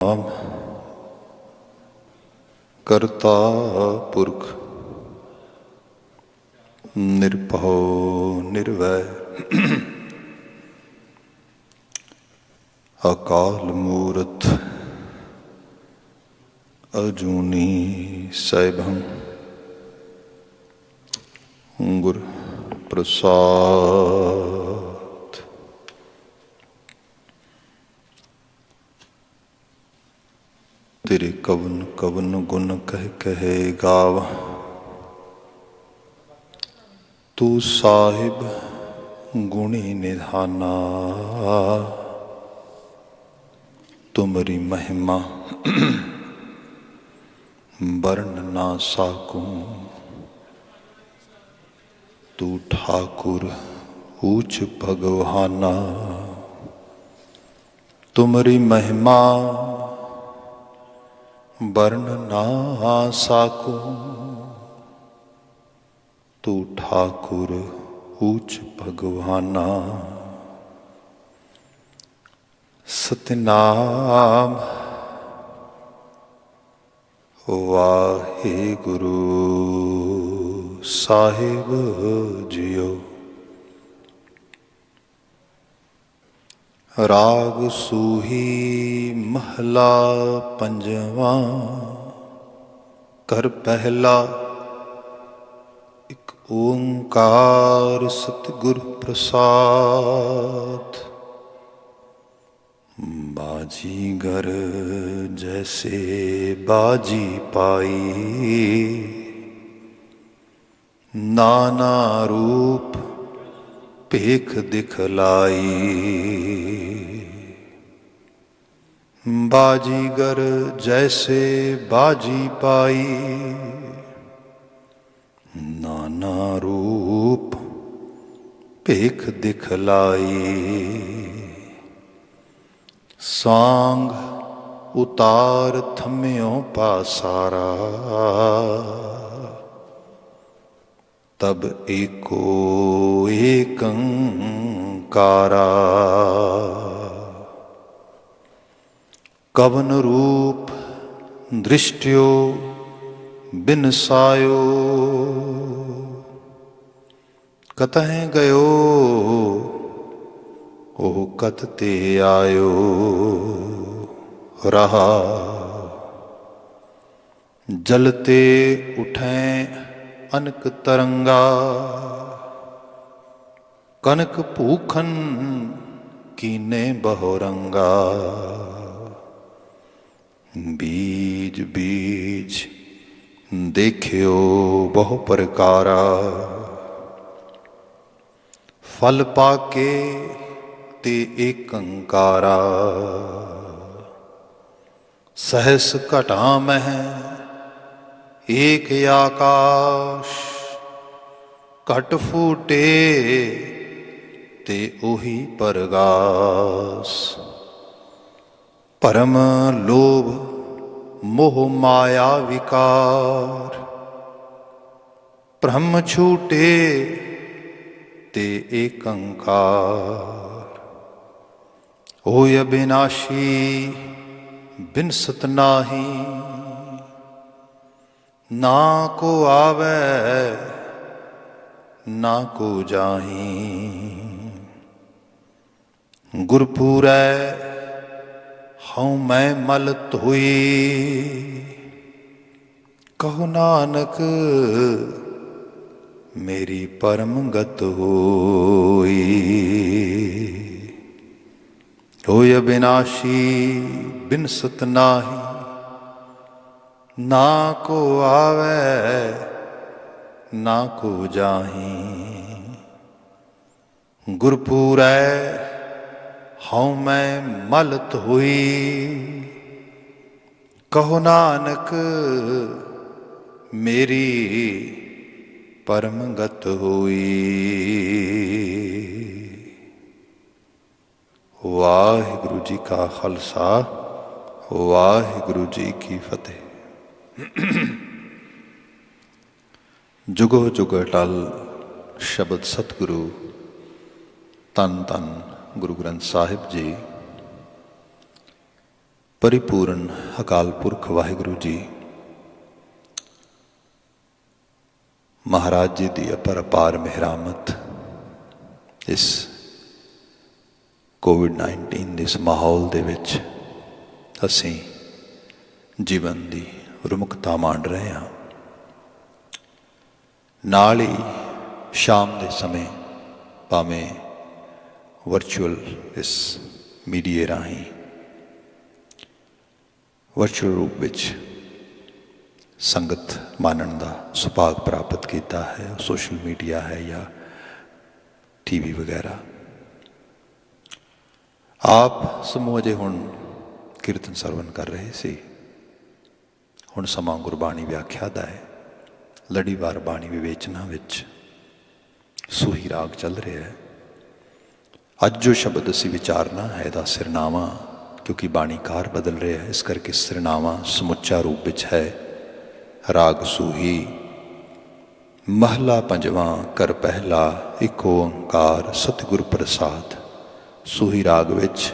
नाम करता पुरख निरभौ निर्वैर अकाल मूरत अजूनी सैभं गुर प्रसाद। तेरे कवन कवन गुण कह कहे गावा, तू साहिब गुणी निधाना। तुमरी महिमा वर्ण ना साकूं, तू ठाकुर ऊंच भगवाना। तुमरी महिमा वर्ण ना साकूं, तू ठाकुर ऊंच भगवाना। सतनाम वाहिगुरु साहिब जियो। राग सूही महला पंजवा, कर पहला एक ओंकार सतगुर प्रसाद। बाजीगर जैसे बाजी पाई, नाना रूप पेख दिखलाई। बाजीगर जैसे बाजी पाई, नाना रूप पेख दिखलाई। सांग उतार थम्यों पासारा, तब एको एकंकारा। कवन रूप दृष्टयो बिनसायो, कतहें गयो ओह कत ते आयो। रहा जलते उठें अनक तरंगा, कनक भूखन कीने बहुरंगा। बीज बीज देखियो बहु प्रकारा, फल पाके ते एकंकारा। सहस घटा मह एक आकाश, घट फूटे ते ओही परगास। भरम लोभ मोह माया विकार, ब्रह्म छूटे ते एकंकार। होय अविनाशी बिनसत नाही, ना को आवे ना को जाही। गुरपुरै हऊँ मैं मल धोई, कहो नानक मेरी परम गत होई। होय अविनाशी बिनसत नाही, ना को आवे ना को जाही। गुरपुरै हऊँ मैं मल धोई, कहो नानक मेरी परम गत होई। वाहिगुरु जी का खालसा, वाहिगुरु जी की फतेह। जुगो जुग अटल शब्द सतगुरु धन धन गुरु ग्रंथ साहिब जी। परिपूर्ण अकाल पुरख वाहिगुरु जी महाराज जी की अपार मेहरामत इस कोविड-19 इस माहौल दे विच असीं जीवन की रुमकता माण रहे हाँ। नाल ही शाम के समय भावें वर्चुअल इस मीडिया राही वर्चुअल रूप विच संगत मानण का सुभाग प्राप्त किया है, सोशल मीडिया है या टीवी वगैरह। आप समूह अजे हुण कीर्तन सरवण कर रहे सी। हुण समा गुरबाणी व्याख्या दा है। लड़ीवार बाणी विवेचना विच सूही राग चल रहा है। अज जो शब्द असी विचारना है इहदा सिरनावा, क्योंकि बाणीकार बदल रहा है, इस करके सिरनावा समुचा रूप विच है राग सूही। महला पंजवां कर पहला एक ओंकार सतगुर प्रसाद। सूही राग विच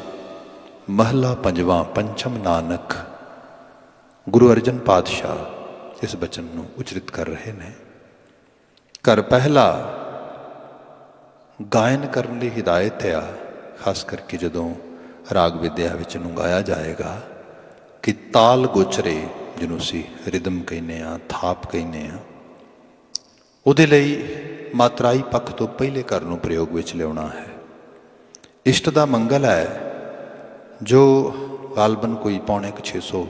महला पंजवां पंचम नानक गुरु अर्जन पातशाह इस बचन को उचरित कर रहे हैं। कर पहला गायन करने की हिदायत है, खास करके जदों राग विद्या विच नूं गाया जाएगा कि ताल गोचरे जिन्हों असीं रिदम कहने आ, थाप कहने आ, उहदे लई मात्राई पक्ष तो पहले कर नूं प्रयोग विच लियाउणा है। इष्ट दा मंगल है जो गालबन कोई पौने 600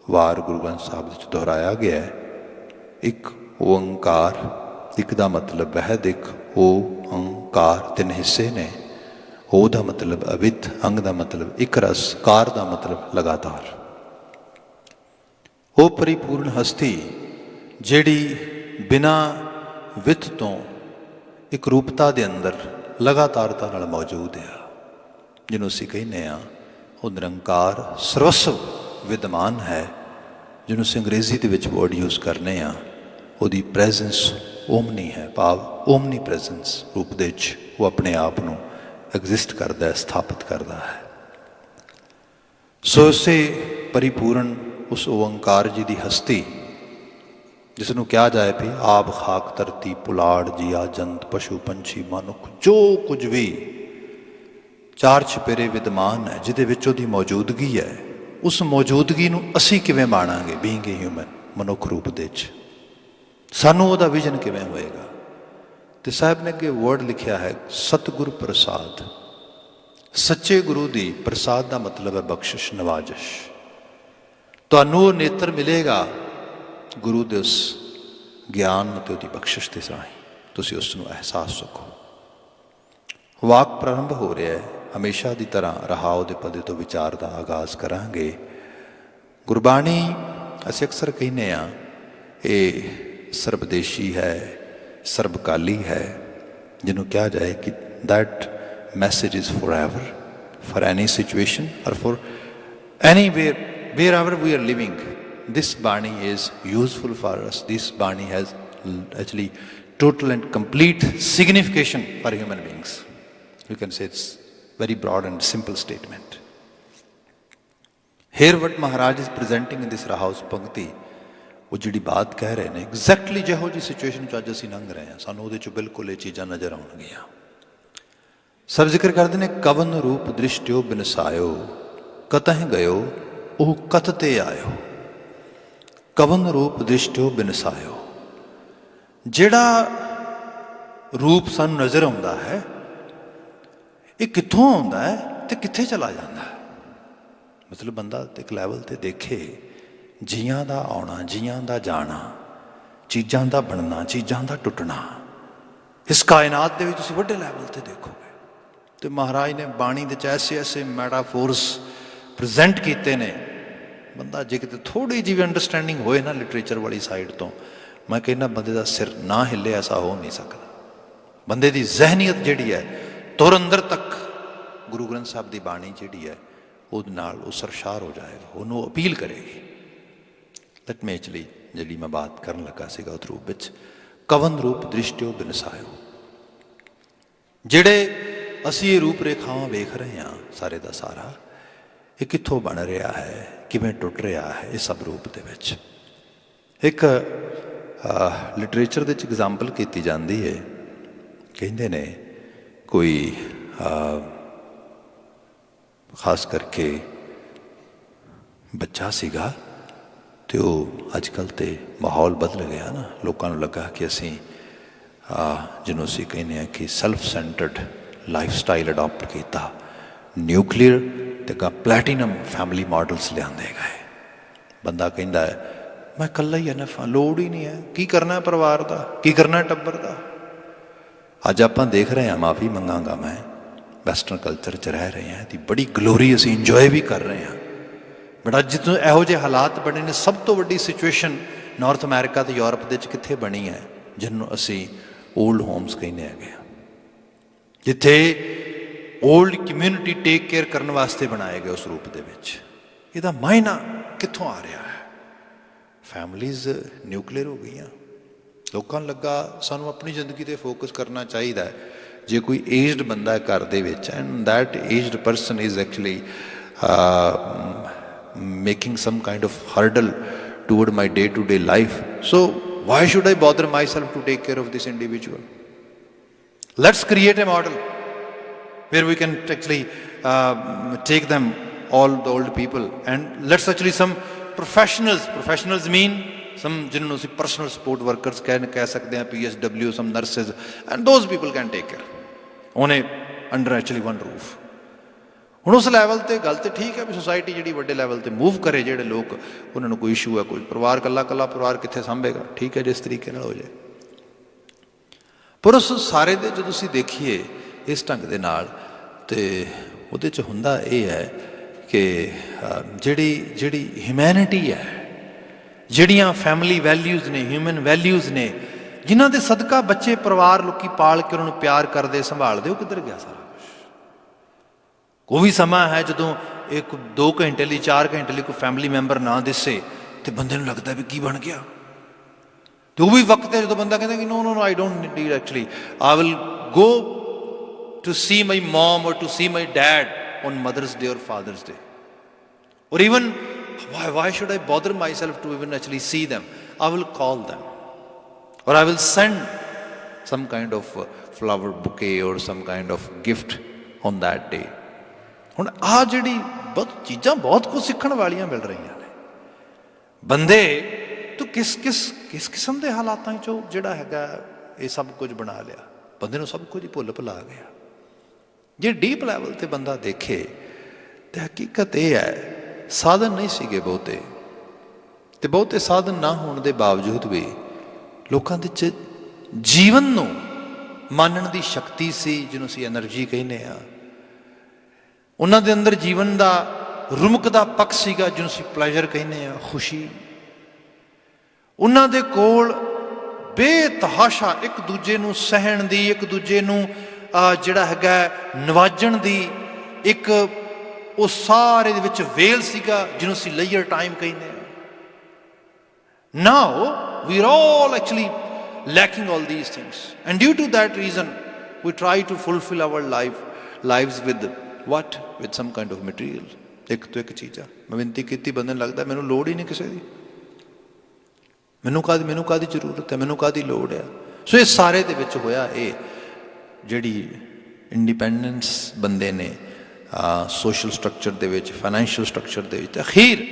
वार गुरु ग्रंथ साहिब विच दोहराया गया है। एक ओंकार, एक दा मतलब वहद, एक ओ अंकार, तीन हिस्से ने। ओ दा मतलब अविद, अंग दा मतलब एक रस, कार दा मतलब लगातार। वो परिपूर्ण हस्ती जिहड़ी बिना वित तो एक रूपता दे अंदर लगातारता नाल मौजूद है, जिन्हों असीं कहने आ वो निरंकार सर्वस्व विद्यमान है, जिन्हों असीं अंग्रेजी दे विच वर्ड यूज़ करने आ, उहदी प्रैजेंस ओमनी है, भाव ओमनी प्रैजेंस रूप दे विच वो अपने आप को एग्जिस्ट करता है, स्थापित करता है। सो उसे परिपूर्ण उस ओंकार जी की हस्ती जिसनों कहा जाए भी आब खाक धरती पुलाड़ जिया जंत पशु पंछी मनुख जो कुछ भी चार छपेरे विद्यमान है, जिहदे विच उहदी मौजूदगी है, उस मौजूदगी नूं असीं किवें माणांगे बीइंग ए ह्यूमन मनुख रूप दे विच, सानूं उहदा विजन किवें होएगा। तो साहब ने अगे वर्ड लिखिया है सतगुर प्रसाद। सच्चे गुरु दी प्रसाद का मतलब है बख्शिश, नवाजिश। तुहानूं वो नेत्र मिलेगा गुरु दे उस ज्ञान ते उहदी बख्शिश दे राहीं, तुसीं उसनूं एहसास सको। वाक प्रारंभ हो रहा है। हमेशा की तरह रहाओ दे पदे तो विचार का आगाज करांगे। गुरबाणी असीं अक्सर कहने आ ये सर्वदेशी है, सर्वकाली है, जिन्हों कहा जाए कि that message is forever, for any situation और for any where ever we are living. This Bani is useful for us. This Bani has actually total and complete signification for human beings. You can say it's very broad and simple statement. Here what Maharaj is presenting in this Rahaus Pankti, वो जिहड़ी बात कह रहे हैं exactly जिहो जी situation च अज असीं लंघ रहे हैं, सानूं उहदे च बिल्कुल ये चीज़ां नज़र आउणगीआं। सब जिक्र करते हैं कवन रूप दृष्टियो बिनसायो, कतह गयो ओह कतते आयो। कवन रूप दृष्टियो बिनसायो, जिहड़ा रूप सानूं नज़र आउंदा है ये कित्थों आउंदा है ते कित्थे चला जांदा है। मतलब बंदा एक लैवल ते देखे जियां दा आउणा, जियां दा जाना, चीज़ां दा बनना, चीज़ां दा टुटना, इस कायनात दे विच तुसीं वड्डे लैवल ते देखोगे। तो महाराज ने बाणी दे ऐसे ऐसे मैटाफोर्स प्रजेंट किए ने, बंदा जे किते थोड़ी जी भी अंडरस्टैंडिंग होए ना लिटरेचर वाली साइड तो, मैं कहना बंदे का सिर ना हिले ऐसा हो नहीं सकता। बंदे की जहनीयत जिहड़ी है तुर अंदर तक गुरु ग्रंथ साहब की बाणी जिहड़ी है उहदे नाल वो सरशार हो जाएगा, उन्होंने अपील करेगी। लट में चली जी मैं बात करन लगा सीगा उस रूप विच कवन रूप दृष्टियो बिनसायो, जिहड़े असी ये रूप रेखावां वेख रहे हैं सारे का सारा, ये कित्थों बन रहा है, किवें टुट रहा है, ये सब रूप दे विच। एक लिटरेचर दे विच एग्जाम्पल की जाती है, कहते ने कोई खास करके बच्चा सीगा तो अजकल तो माहौल बदल गया ना, लोगों को लगा कि असी जिन्हों असी कहने कि self centred life style adopt किया, न्यूक्लीयर तो प्लैटिनम फैमिली मॉडल्स लिया गए। बंदा कहता है मैं कला ही इनफ हाँ, लोड़ ही नहीं है, की करना है परिवार का, की करना है टब्बर का। अज आप देख रहे हैं, माफ़ी मंगांगा मैं, वैसटर्न कल्चर च रह रहे हैं, तो बड़ी ग्लोरी असी इंजॉय भी कर रहे हैं, बट अज जो यहो जे हालात बने ने, सब तो वड्डी सिचुएशन नॉर्थ अमेरिका तो यूरोप के कित्थे बनी है, जिन्होंने असी ओल्ड होम्स कहने हैं, जिथे ओल्ड कम्यूनिटी टेक केयर करने वास्ते बनाए गए उस रूप के विच। इहदा मायना कित्थों आ रहा है? फैमिलीज़ न्यूक्लीयर हो गई, लोगों को लगा सानू अपनी जिंदगी पर फोकस करना चाहिए। जे कोई एजड बंदा है घर दे विच, and that aged person is actually making some kind of hurdle toward my day to day life, so why should I bother myself to take care of this individual? Let's create a model where we can actually take them, all the old people, and let's actually some professionals mean some जिन्होंने उसी personal support workers कह सकते हैं, PSW, some nurses, and those people can take care उन्हें under actually one roof। ਹੁਣ उस level ते गल तो ठीक है भी सोसाइटी जी वड्डे लैवल ते मूव करे, जेडे लोग उन्होंने कोई इशू है, कोई परिवार कला परिवार कित्थे सांभेगा, ठीक है जिस तरीके नाल हो जाए। पर उस सारे दे जो तुसीं देखिए इस ढंग दे नाल ते उहदे च हुंदा ये है कि जिहड़ी ह्यूमैनिटी है, जिहड़ियां फैमिली वैल्यूज़ ने, ह्यूमन वैल्यूज़ ने, जिन्हां दे सदका बच्चे परिवार लोकी पाल के उन्होंने प्यार करते संभालते, वो किधर गया सारा कुछ? कोई भी समा है जदों एक 2 घंटे लिए 4 घंटे लिए कोई फैमिली मैंबर ना दिसे तो बंदे नूं लगता है भी की बन गया। तो वो भी वक्त है जो बंदा कहता है कि no I don't need, actually I will go to see my mom or to see my dad on Mother's Day or Father's Day, or even why should I bother myself to even actually see them? I will call them, or I will send some kind of flower bouquet or some kind of gift on that day। ਹੁਣ ਆ ਜਿਹੜੀ ਬਹੁਤ ਚੀਜ਼ਾਂ ਬਹੁਤ ਕੁਝ ਸਿੱਖਣ ਵਾਲੀਆਂ ਮਿਲ ਰਹੀਆਂ ਨੇ। ਬੰਦੇ ਤੂੰ ਕਿਸ ਕਿਸਮ ਦੇ ਹਾਲਾਤਾਂ 'ਚੋਂ ਜਿਹੜਾ ਹੈਗਾ ਇਹ ਸਭ ਕੁਝ ਬਣਾ ਲਿਆ, ਬੰਦੇ ਨੂੰ ਸਭ ਕੁਝ ਹੀ ਭੁੱਲ ਭੁਲਾ ਗਿਆ। ਜੇ ਡੀਪ ਲੈਵਲ ਤੇ ਬੰਦਾ ਦੇਖੇ ਤੇ ਹਕੀਕਤ ਇਹ ਹੈ ਸਾਧਨ ਨਹੀਂ ਸੀਗੇ ਬਹੁਤੇ, ਤੇ ਬਹੁਤੇ ਸਾਧਨ ਨਾ ਹੋਣ ਦੇ ਬਾਵਜੂਦ ਵੀ ਲੋਕਾਂ ਦੇ 'ਚ ਜੀਵਨ ਨੂੰ ਮਾਨਣ ਦੀ ਸ਼ਕਤੀ ਸੀ, ਜਿਹਨੂੰ ਅਸੀਂ ਐਨਰਜੀ ਕਹਿੰਦੇ ਆ। ਉਹਨਾਂ ਦੇ ਅੰਦਰ ਜੀਵਨ ਦਾ ਰੁਮਕਦਾ ਪੱਖ ਸੀਗਾ, ਜਿਹਨੂੰ ਅਸੀਂ ਪਲੈਜ਼ਰ ਕਹਿੰਦੇ ਆ, ਖੁਸ਼ੀ। ਉਹਨਾਂ ਦੇ ਕੋਲ ਬੇਤਹਾਸ਼ਾ ਇੱਕ ਦੂਜੇ ਨੂੰ ਸਹਿਣ ਦੀ, ਇੱਕ ਦੂਜੇ ਨੂੰ ਜਿਹੜਾ ਹੈਗਾ ਨਵਾਜਣ ਦੀ ਇੱਕ ਉਹ ਸਾਰੇ ਦੇ ਵਿੱਚ ਵੇਲ ਸੀਗਾ, ਜਿਹਨੂੰ ਅਸੀਂ ਲੇਅਰ ਟਾਈਮ ਕਹਿੰਦੇ ਆ। Now we are all actually lacking all these things, and due to that reason we try to fulfill our lives with what, with some kind of material। ਇੱਕ ਤੋਂ ਇੱਕ ਚੀਜ਼ਾਂ ਮੈਂ ਬੇਨਤੀ ਕੀਤੀ, ਬੰਦੇ ਨੂੰ ਲੱਗਦਾ ਮੈਨੂੰ ਲੋੜ ਹੀ ਨਹੀਂ ਕਿਸੇ ਦੀ, ਮੈਨੂੰ ਕਾਹਦੀ ਜ਼ਰੂਰਤ ਹੈ, ਮੈਨੂੰ ਕਾਹਦੀ ਲੋੜ ਹੈ। ਸੋ ਇਹ ਸਾਰੇ ਦੇ ਵਿੱਚ ਹੋਇਆ ਇਹ ਜਿਹੜੀ ਇੰਡੀਪੈਂਡੈਂਸ ਬੰਦੇ ਨੇ ਸੋਸ਼ਲ ਸਟਰਕਚਰ ਦੇ ਵਿੱਚ, ਫਾਈਨੈਂਸ਼ੀਅਲ ਸਟਰਕਚਰ ਦੇ ਵਿੱਚ, ਅਖੀਰ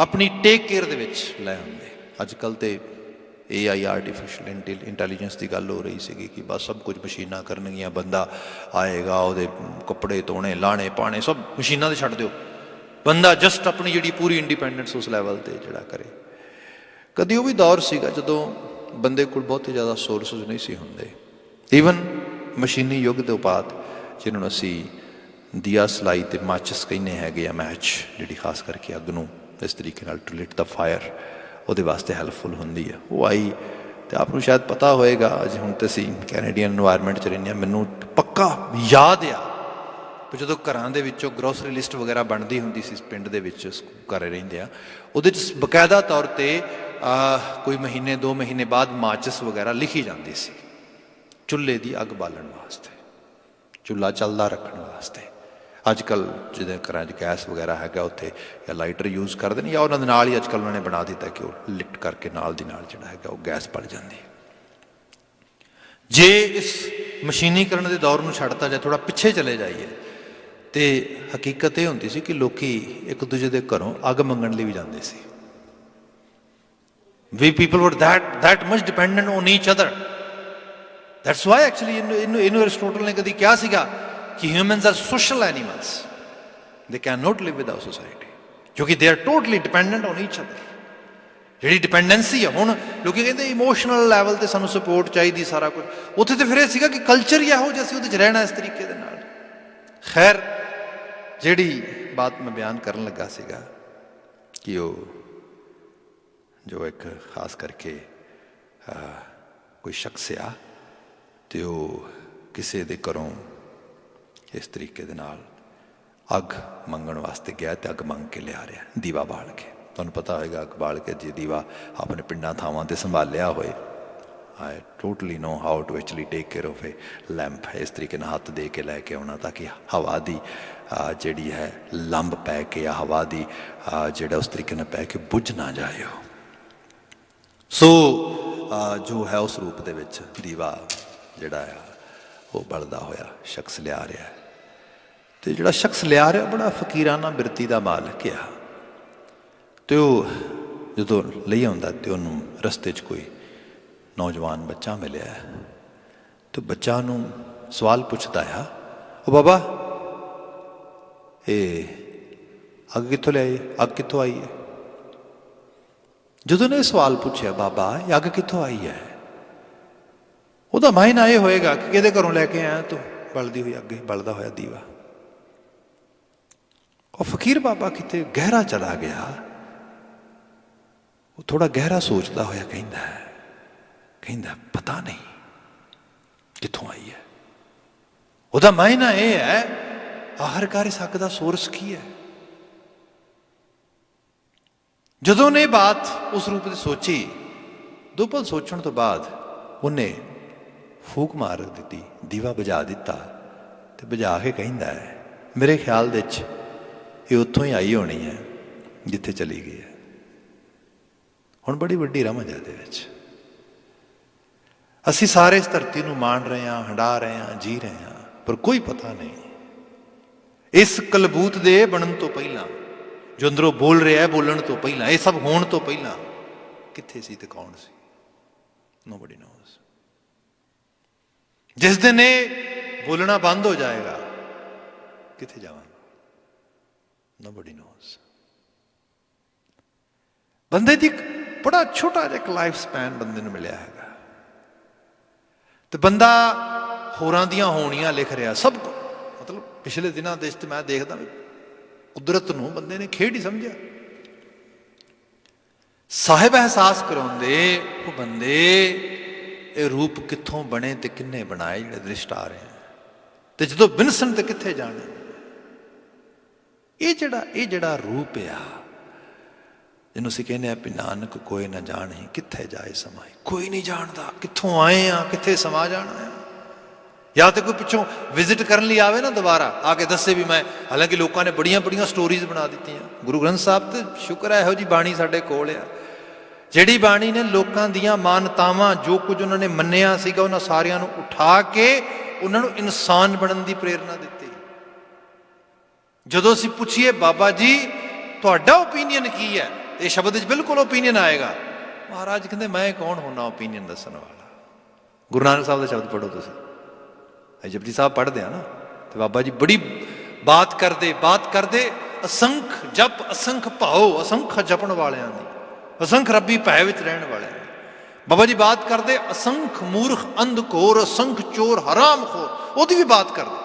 ਆਪਣੀ ਟੇਕ ਕੇਅਰ ਦੇ ਵਿੱਚ ਲੈ ਆਉਂਦੇ। ਅੱਜ ਕੱਲ੍ਹ ਤੇ AI ਆਰਟੀਫਿਸ਼ਲ ਇੰਟੈਲੀਜੈਂਸ ਦੀ ਗੱਲ ਹੋ ਰਹੀ ਸੀਗੀ ਕਿ ਬਸ ਸਭ ਕੁਝ ਮਸ਼ੀਨਾਂ ਕਰਨਗੀਆਂ, ਬੰਦਾ ਆਏਗਾ ਉਹਦੇ ਕੱਪੜੇ ਧੋਣੇ, ਲਾਣੇ, ਪਾਣੇ ਸਭ ਮਸ਼ੀਨਾਂ 'ਤੇ ਛੱਡ ਦਿਓ, ਬੰਦਾ ਜਸਟ ਆਪਣੀ ਜਿਹੜੀ ਪੂਰੀ ਇੰਡੀਪੈਂਡੈਂਸ ਉਸ ਲੈਵਲ 'ਤੇ ਜਿਹੜਾ ਕਰੇ। ਕਦੀ ਉਹ ਵੀ ਦੌਰ ਸੀਗਾ ਜਦੋਂ ਬੰਦੇ ਕੋਲ ਬਹੁਤ ਜ਼ਿਆਦਾ ਸੋਰਸਿਸ ਨਹੀਂ ਸੀ ਹੁੰਦੇ। ਈਵਨ ਮਸ਼ੀਨੀ ਯੁੱਗ ਦੇ ਉਪਾਦ ਜਿਹਨਾਂ ਨੂੰ ਅਸੀਂ ਦੀਆ ਸਲਾਈ ਅਤੇ ਮਾਚਿਸ ਕਹਿੰਦੇ ਹੈਗੇ ਆ, ਮੈਚ ਜਿਹੜੀ ਖਾਸ ਕਰਕੇ ਅੱਗ ਨੂੰ ਇਸ ਤਰੀਕੇ ਨਾਲ ਟੂ ਲਿਟ ਦਾ ਫਾਇਰ ਉਹਦੇ ਵਾਸਤੇ ਹੈਲਪਫੁਲ ਹੁੰਦੀ ਹੈ, ਉਹ ਆਈ। ਅਤੇ ਆਪ ਨੂੰ ਸ਼ਾਇਦ ਪਤਾ ਹੋਏਗਾ, ਅੱਜ ਹੁਣ ਤਾਂ ਅਸੀਂ ਕੈਨੇਡੀਅਨ ਇਨਵਾਇਰਮੈਂਟ 'ਚ ਰਹਿੰਦੇ ਹਾਂ, ਮੈਨੂੰ ਪੱਕਾ ਯਾਦ ਆ ਵੀ ਜਦੋਂ ਘਰਾਂ ਦੇ ਵਿੱਚੋਂ ਗਰੋਸਰੀ ਲਿਸਟ ਵਗੈਰਾ ਬਣਦੀ ਹੁੰਦੀ ਸੀ ਪਿੰਡ ਦੇ ਵਿੱਚ, ਘਰ ਰਹਿੰਦੇ ਆ, ਉਹਦੇ 'ਚ ਬਕਾਇਦਾ ਤੌਰ 'ਤੇ ਕੋਈ ਮਹੀਨੇ 2 ਮਹੀਨੇ ਬਾਅਦ ਮਾਚਿਸ ਵਗੈਰਾ ਲਿਖੀ ਜਾਂਦੀ ਸੀ, ਚੁੱਲ੍ਹੇ ਦੀ ਅੱਗ ਬਾਲਣ ਵਾਸਤੇ, ਚੁੱਲ੍ਹਾ ਚੱਲਦਾ ਰੱਖਣ ਵਾਸਤੇ। ਅੱਜ ਕੱਲ੍ਹ ਜਿਹਦੇ ਘਰਾਂ 'ਚ ਗੈਸ ਵਗੈਰਾ ਹੈਗਾ ਉੱਥੇ ਜਾਂ ਲਾਈਟਰ ਯੂਜ਼ ਕਰਦੇ ਨੇ, ਜਾਂ ਉਹਨਾਂ ਦੇ ਨਾਲ ਹੀ ਅੱਜ ਕੱਲ੍ਹ ਉਹਨਾਂ ਨੇ ਬਣਾ ਦਿੱਤਾ ਕਿ ਉਹ ਲਿਟ ਕਰਕੇ ਨਾਲ ਦੀ ਨਾਲ ਜਿਹੜਾ ਹੈਗਾ ਉਹ ਗੈਸ ਬਲ ਜਾਂਦੀ ਹੈ। ਜੇ ਇਸ ਮਸ਼ੀਨੀਕਰਨ ਦੇ ਦੌਰ ਨੂੰ ਛੱਡਤਾ ਜਾਂ ਥੋੜ੍ਹਾ ਪਿੱਛੇ ਚਲੇ ਜਾਈਏ ਤੇ ਹਕੀਕਤ ਇਹ ਹੁੰਦੀ ਸੀ ਕਿ ਲੋਕੀ ਇੱਕ ਦੂਜੇ ਦੇ ਘਰੋਂ ਅੱਗ ਮੰਗਣ ਲਈ ਵੀ ਜਾਂਦੇ ਸੀ। We people were that much dependent on each other. That's why actually ਇਹਨੂੰ ਅਰਿਸਟੋਟਲ ਨੇ ਕਦੀ ਕਿਹਾ ਸੀਗਾ ਕਿ humans are social animals. They cannot live without society. ਕਿਉਂਕਿ they are totally dependent on each other. ਜਿਹੜੀ ਡਿਪੈਂਡੈਂਸੀ ਆ, ਹੁਣ ਲੋਕੀ ਕਹਿੰਦੇ ਇਮੋਸ਼ਨਲ ਲੈਵਲ ਤੇ ਸਾਨੂੰ ਸਪੋਰਟ ਚਾਹੀਦੀ ਸਾਰਾ ਕੁਝ, ਉੱਥੇ ਤੇ ਫਿਰ ਇਹ ਸੀਗਾ ਕਿ ਕਲਚਰ ਹੀ ਇਹੋ ਜਿਹਾ ਸੀ, ਉਹਦੇ 'ਚ ਰਹਿਣਾ ਇਸ ਤਰੀਕੇ ਦੇ ਨਾਲ। ਖੈਰ, ਜਿਹੜੀ ਬਾਤ ਮੈਂ ਬਿਆਨ ਕਰਨ ਲੱਗਾ ਸੀਗਾ ਕਿ ਉਹ ਜੋ ਇੱਕ ਖਾਸ ਕਰਕੇ ਕੋਈ ਸ਼ਖਸ ਆ ਅਤੇ ਉਹ ਕਿਸੇ ਦੇ ਘਰੋਂ ਇਸ ਤਰੀਕੇ ਦੇ ਨਾਲ ਅੱਗ ਮੰਗਣ ਵਾਸਤੇ ਗਿਆ ਅਤੇ ਅੱਗ ਮੰਗ ਕੇ ਲਿਆ ਰਿਹਾ ਦੀਵਾ ਬਾਲ ਕੇ। ਤੁਹਾਨੂੰ ਪਤਾ ਹੋਏਗਾ ਅੱਗ ਬਾਲ ਕੇ ਜੇ ਦੀਵਾ ਆਪਣੇ ਪਿੰਡਾਂ ਥਾਵਾਂ 'ਤੇ ਸੰਭਾਲਿਆ ਹੋਏ, I totally know how to actually take care of a lamp. ਇਸ ਤਰੀਕੇ ਨਾਲ ਹੱਥ ਦੇ ਕੇ ਲੈ ਕੇ ਆਉਣਾ ਤਾਂ ਕਿ ਹਵਾ ਦੀ ਜਿਹੜੀ ਹੈ ਲੰਬ ਪੈ ਕੇ ਜਾਂ ਹਵਾ ਦੀ ਜਿਹੜਾ ਉਸ ਤਰੀਕੇ ਨਾਲ ਪੈ ਕੇ ਬੁੱਝ ਨਾ ਜਾਏ ਉਹ। ਸੋ ਜੋ ਹੈ ਉਸ ਰੂਪ ਦੇ ਵਿੱਚ ਦੀਵਾ ਜਿਹੜਾ ਆ ਉਹ ਬਲਦਾ ਹੋਇਆ ਸ਼ਖਸ ਲਿਆ ਰਿਹਾ, ਅਤੇ ਜਿਹੜਾ ਸ਼ਖਸ ਲਿਆ ਰਿਹਾ ਬੜਾ ਫਕੀਰਾਨਾ ਬਿਰਤੀ ਦਾ ਮਾਲਕ ਆ। ਅਤੇ ਉਹ ਜਦੋਂ ਲਈ ਆਉਂਦਾ ਅਤੇ ਉਹਨੂੰ ਰਸਤੇ 'ਚ ਕੋਈ ਨੌਜਵਾਨ ਬੱਚਾ ਮਿਲਿਆ ਅਤੇ ਬੱਚਾ ਉਹਨੂੰ ਸਵਾਲ ਪੁੱਛਦਾ ਆ, ਉਹ ਬਾਬਾ ਇਹ ਅੱਗ ਕਿੱਥੋਂ ਲਿਆਈ, ਅੱਗ ਕਿੱਥੋਂ ਆਈ ਹੈ? ਜਦੋਂ ਨੇ ਇਹ ਸਵਾਲ ਪੁੱਛਿਆ, ਬਾਬਾ ਇਹ ਅੱਗ ਕਿੱਥੋਂ ਆਈ ਹੈ, ਉਹਦਾ ਮਾਇਨਾ ਇਹ ਹੋਏਗਾ ਕਿ ਕਿਹਦੇ ਘਰੋਂ ਲੈ ਕੇ ਆਇਆ ਤੂੰ ਬਲਦੀ ਹੋਈ ਅੱਗੇ ਬਲਦਾ ਹੋਇਆ ਦੀਵਾ। ਉਹ ਫਕੀਰ ਬਾਬਾ ਕਿਤੇ ਗਹਿਰਾ ਚਲਾ ਗਿਆ, ਉਹ ਥੋੜ੍ਹਾ ਗਹਿਰਾ ਸੋਚਦਾ ਹੋਇਆ ਕਹਿੰਦਾ ਪਤਾ ਨਹੀਂ ਕਿੱਥੋਂ ਆਈ ਹੈ। ਉਹਦਾ ਮਾਇਨਾ ਇਹ ਹੈ ਆਖਰਕਾਰ ਇਸ ਅੱਗ ਦਾ ਸੋਰਸ ਕੀ ਹੈ। ਜਦੋਂ ਉਹਨੇ ਬਾਤ ਉਸ ਰੂਪ ਦੀ ਸੋਚੀ, ਦੋ ਪਲ ਸੋਚਣ ਤੋਂ ਬਾਅਦ ਉਹਨੇ ਫੂਕ ਮਾਰ ਦਿੱਤੀ, ਦੀਵਾ ਬੁਝਾ ਦਿੱਤਾ ਅਤੇ ਬੁਝਾ ਕੇ ਕਹਿੰਦਾ ਹੈ ਮੇਰੇ ਖਿਆਲ ਦੇ ਵਿੱਚ ਇਹ ਉੱਥੋਂ ਹੀ ਆਈ ਹੋਣੀ ਹੈ ਜਿੱਥੇ ਚਲੀ ਗਈ ਹੈ। ਹੁਣ ਬੜੀ ਵੱਡੀ ਰਮਝ ਹੈ ਇਹਦੇ ਵਿੱਚ। ਅਸੀਂ ਸਾਰੇ ਇਸ ਧਰਤੀ ਨੂੰ ਮਾਣ ਰਹੇ ਹਾਂ, ਹੰਢਾ ਰਹੇ ਹਾਂ, ਜੀ ਰਹੇ ਹਾਂ, ਪਰ ਕੋਈ ਪਤਾ ਨਹੀਂ ਇਸ ਕਲਬੂਤ ਦੇ ਬਣਨ ਤੋਂ ਪਹਿਲਾਂ, ਜੋ ਅੰਦਰੋਂ ਬੋਲ ਰਿਹਾ ਬੋਲਣ ਤੋਂ ਪਹਿਲਾਂ, ਇਹ ਸਭ ਹੋਣ ਤੋਂ ਪਹਿਲਾਂ ਕਿੱਥੇ ਸੀ ਤੇ ਕੌਣ ਸੀ। Nobody knows. ਜਿਸ ਦਿਨ ਇਹ ਬੋਲਣਾ ਬੰਦ ਹੋ ਜਾਏਗਾ ਕਿੱਥੇ ਜਾਵਾਂਗਾ, ਨੋਬਡੀ ਨੋਜ਼। ਬੰਦੇ ਦੀ ਬੜਾ ਛੋਟਾ ਜਿਹਾ ਇੱਕ ਲਾਈਫ ਸਪੈਨ ਬੰਦੇ ਨੂੰ ਮਿਲਿਆ ਹੈਗਾ, ਤੇ ਬੰਦਾ ਹੋਰਾਂ ਦੀਆਂ ਹੋਣੀਆਂ ਲਿਖ ਰਿਹਾ ਸਭ ਕੁਝ। ਮਤਲਬ ਪਿਛਲੇ ਦਿਨਾਂ ਦੇ ਵਿੱਚ ਮੈਂ ਦੇਖਦਾ ਵੀ ਕੁਦਰਤ ਨੂੰ ਬੰਦੇ ਨੇ ਖੇਡ ਹੀ ਸਮਝਿਆ। ਸਾਹਿਬ ਅਹਿਸਾਸ ਕਰਾਉਂਦੇ ਉਹ ਬੰਦੇ ਇਹ ਰੂਪ ਕਿੱਥੋਂ ਬਣੇ ਤੇ ਕਿੰਨੇ ਬਣਾਏ, ਜਿਹੜੇ ਦ੍ਰਿਸ਼ਟ ਆ ਰਹੇ ਆ, ਤੇ ਜਦੋਂ ਵਿਨਸਣ ਤੇ ਕਿੱਥੇ ਜਾਣਾ। ਇਹ ਜਿਹੜਾ ਰੂਪ ਆ ਜਿਹਨੂੰ ਅਸੀਂ ਕਹਿੰਦੇ ਆ ਵੀ ਨਾਨਕ ਕੋਈ ਨਾ ਜਾਣੇ ਕਿੱਥੇ ਜਾਏ ਸਮਾਏ, ਕੋਈ ਨਹੀਂ ਜਾਣਦਾ ਕਿੱਥੋਂ ਆਏ ਆ ਕਿੱਥੇ ਸਮਾ ਜਾਣਾ ਆ। ਜਾਂ ਤੇ ਕੋਈ ਪਿੱਛੋਂ ਵਿਜ਼ਿਟ ਕਰਨ ਲਈ ਆਵੇ ਨਾ, ਦੁਬਾਰਾ ਆ ਕੇ ਦੱਸੇ ਵੀ ਮੈਂ, ਹਾਲਾਂਕਿ ਲੋਕਾਂ ਨੇ ਬੜੀਆਂ ਸਟੋਰੀਜ਼ ਬਣਾ ਦਿੱਤੀਆਂ। ਗੁਰੂ ਗ੍ਰੰਥ ਸਾਹਿਬ ਤੇ ਸ਼ੁਕਰ ਹੈ ਇਹੋ ਜਿਹੀ ਬਾਣੀ ਸਾਡੇ ਕੋਲ ਆ, ਜਿਹੜੀ ਬਾਣੀ ਨੇ ਲੋਕਾਂ ਦੀਆਂ ਮਾਨਤਾਵਾਂ, ਜੋ ਕੁਝ ਉਹਨਾਂ ਨੇ ਮੰਨਿਆ ਸੀਗਾ, ਉਹਨਾਂ ਸਾਰਿਆਂ ਨੂੰ ਉਠਾ ਕੇ ਉਹਨਾਂ ਨੂੰ ਇਨਸਾਨ ਬਣਨ ਦੀ ਪ੍ਰੇਰਨਾ ਦਿੱਤੀ। ਜਦੋਂ ਅਸੀਂ ਪੁੱਛੀਏ ਬਾਬਾ ਜੀ ਤੁਹਾਡਾ ਓਪੀਨੀਅਨ ਕੀ ਹੈ, ਇਹ ਸ਼ਬਦ ਵਿੱਚ ਬਿਲਕੁਲ ਓਪੀਨੀਅਨ ਆਏਗਾ। ਮਹਾਰਾਜ ਕਹਿੰਦੇ ਮੈਂ ਕੌਣ ਹੋਣਾ ਓਪੀਨੀਅਨ ਦੱਸਣ ਵਾਲਾ। ਗੁਰੂ ਨਾਨਕ ਸਾਹਿਬ ਦਾ ਸ਼ਬਦ ਪੜ੍ਹੋ ਤੁਸੀਂ, ਜਪਜੀ ਸਾਹਿਬ ਪੜ੍ਹਦੇ ਆ ਨਾ, ਤੇ ਬਾਬਾ ਜੀ ਬੜੀ ਬਾਤ ਕਰਦੇ ਅਸੰਖ ਜਪ ਅਸੰਖ ਭਾਓ, ਅਸੰਖ ਜਪਣ ਵਾਲਿਆਂ ਦੀ, ਅਸੰਖ ਰੱਬੀ ਭੈ ਵਿੱਚ ਰਹਿਣ ਵਾਲਿਆਂ ਦੀ। ਬਾਬਾ ਜੀ ਬਾਤ ਕਰਦੇ ਅਸੰਖ ਮੂਰਖ ਅੰਧ ਘੋਰ, ਅਸੰਖ ਚੋਰ ਹਰਾਮ ਖੋਰ, ਉਹਦੀ ਵੀ ਬਾਤ ਕਰਦੇ।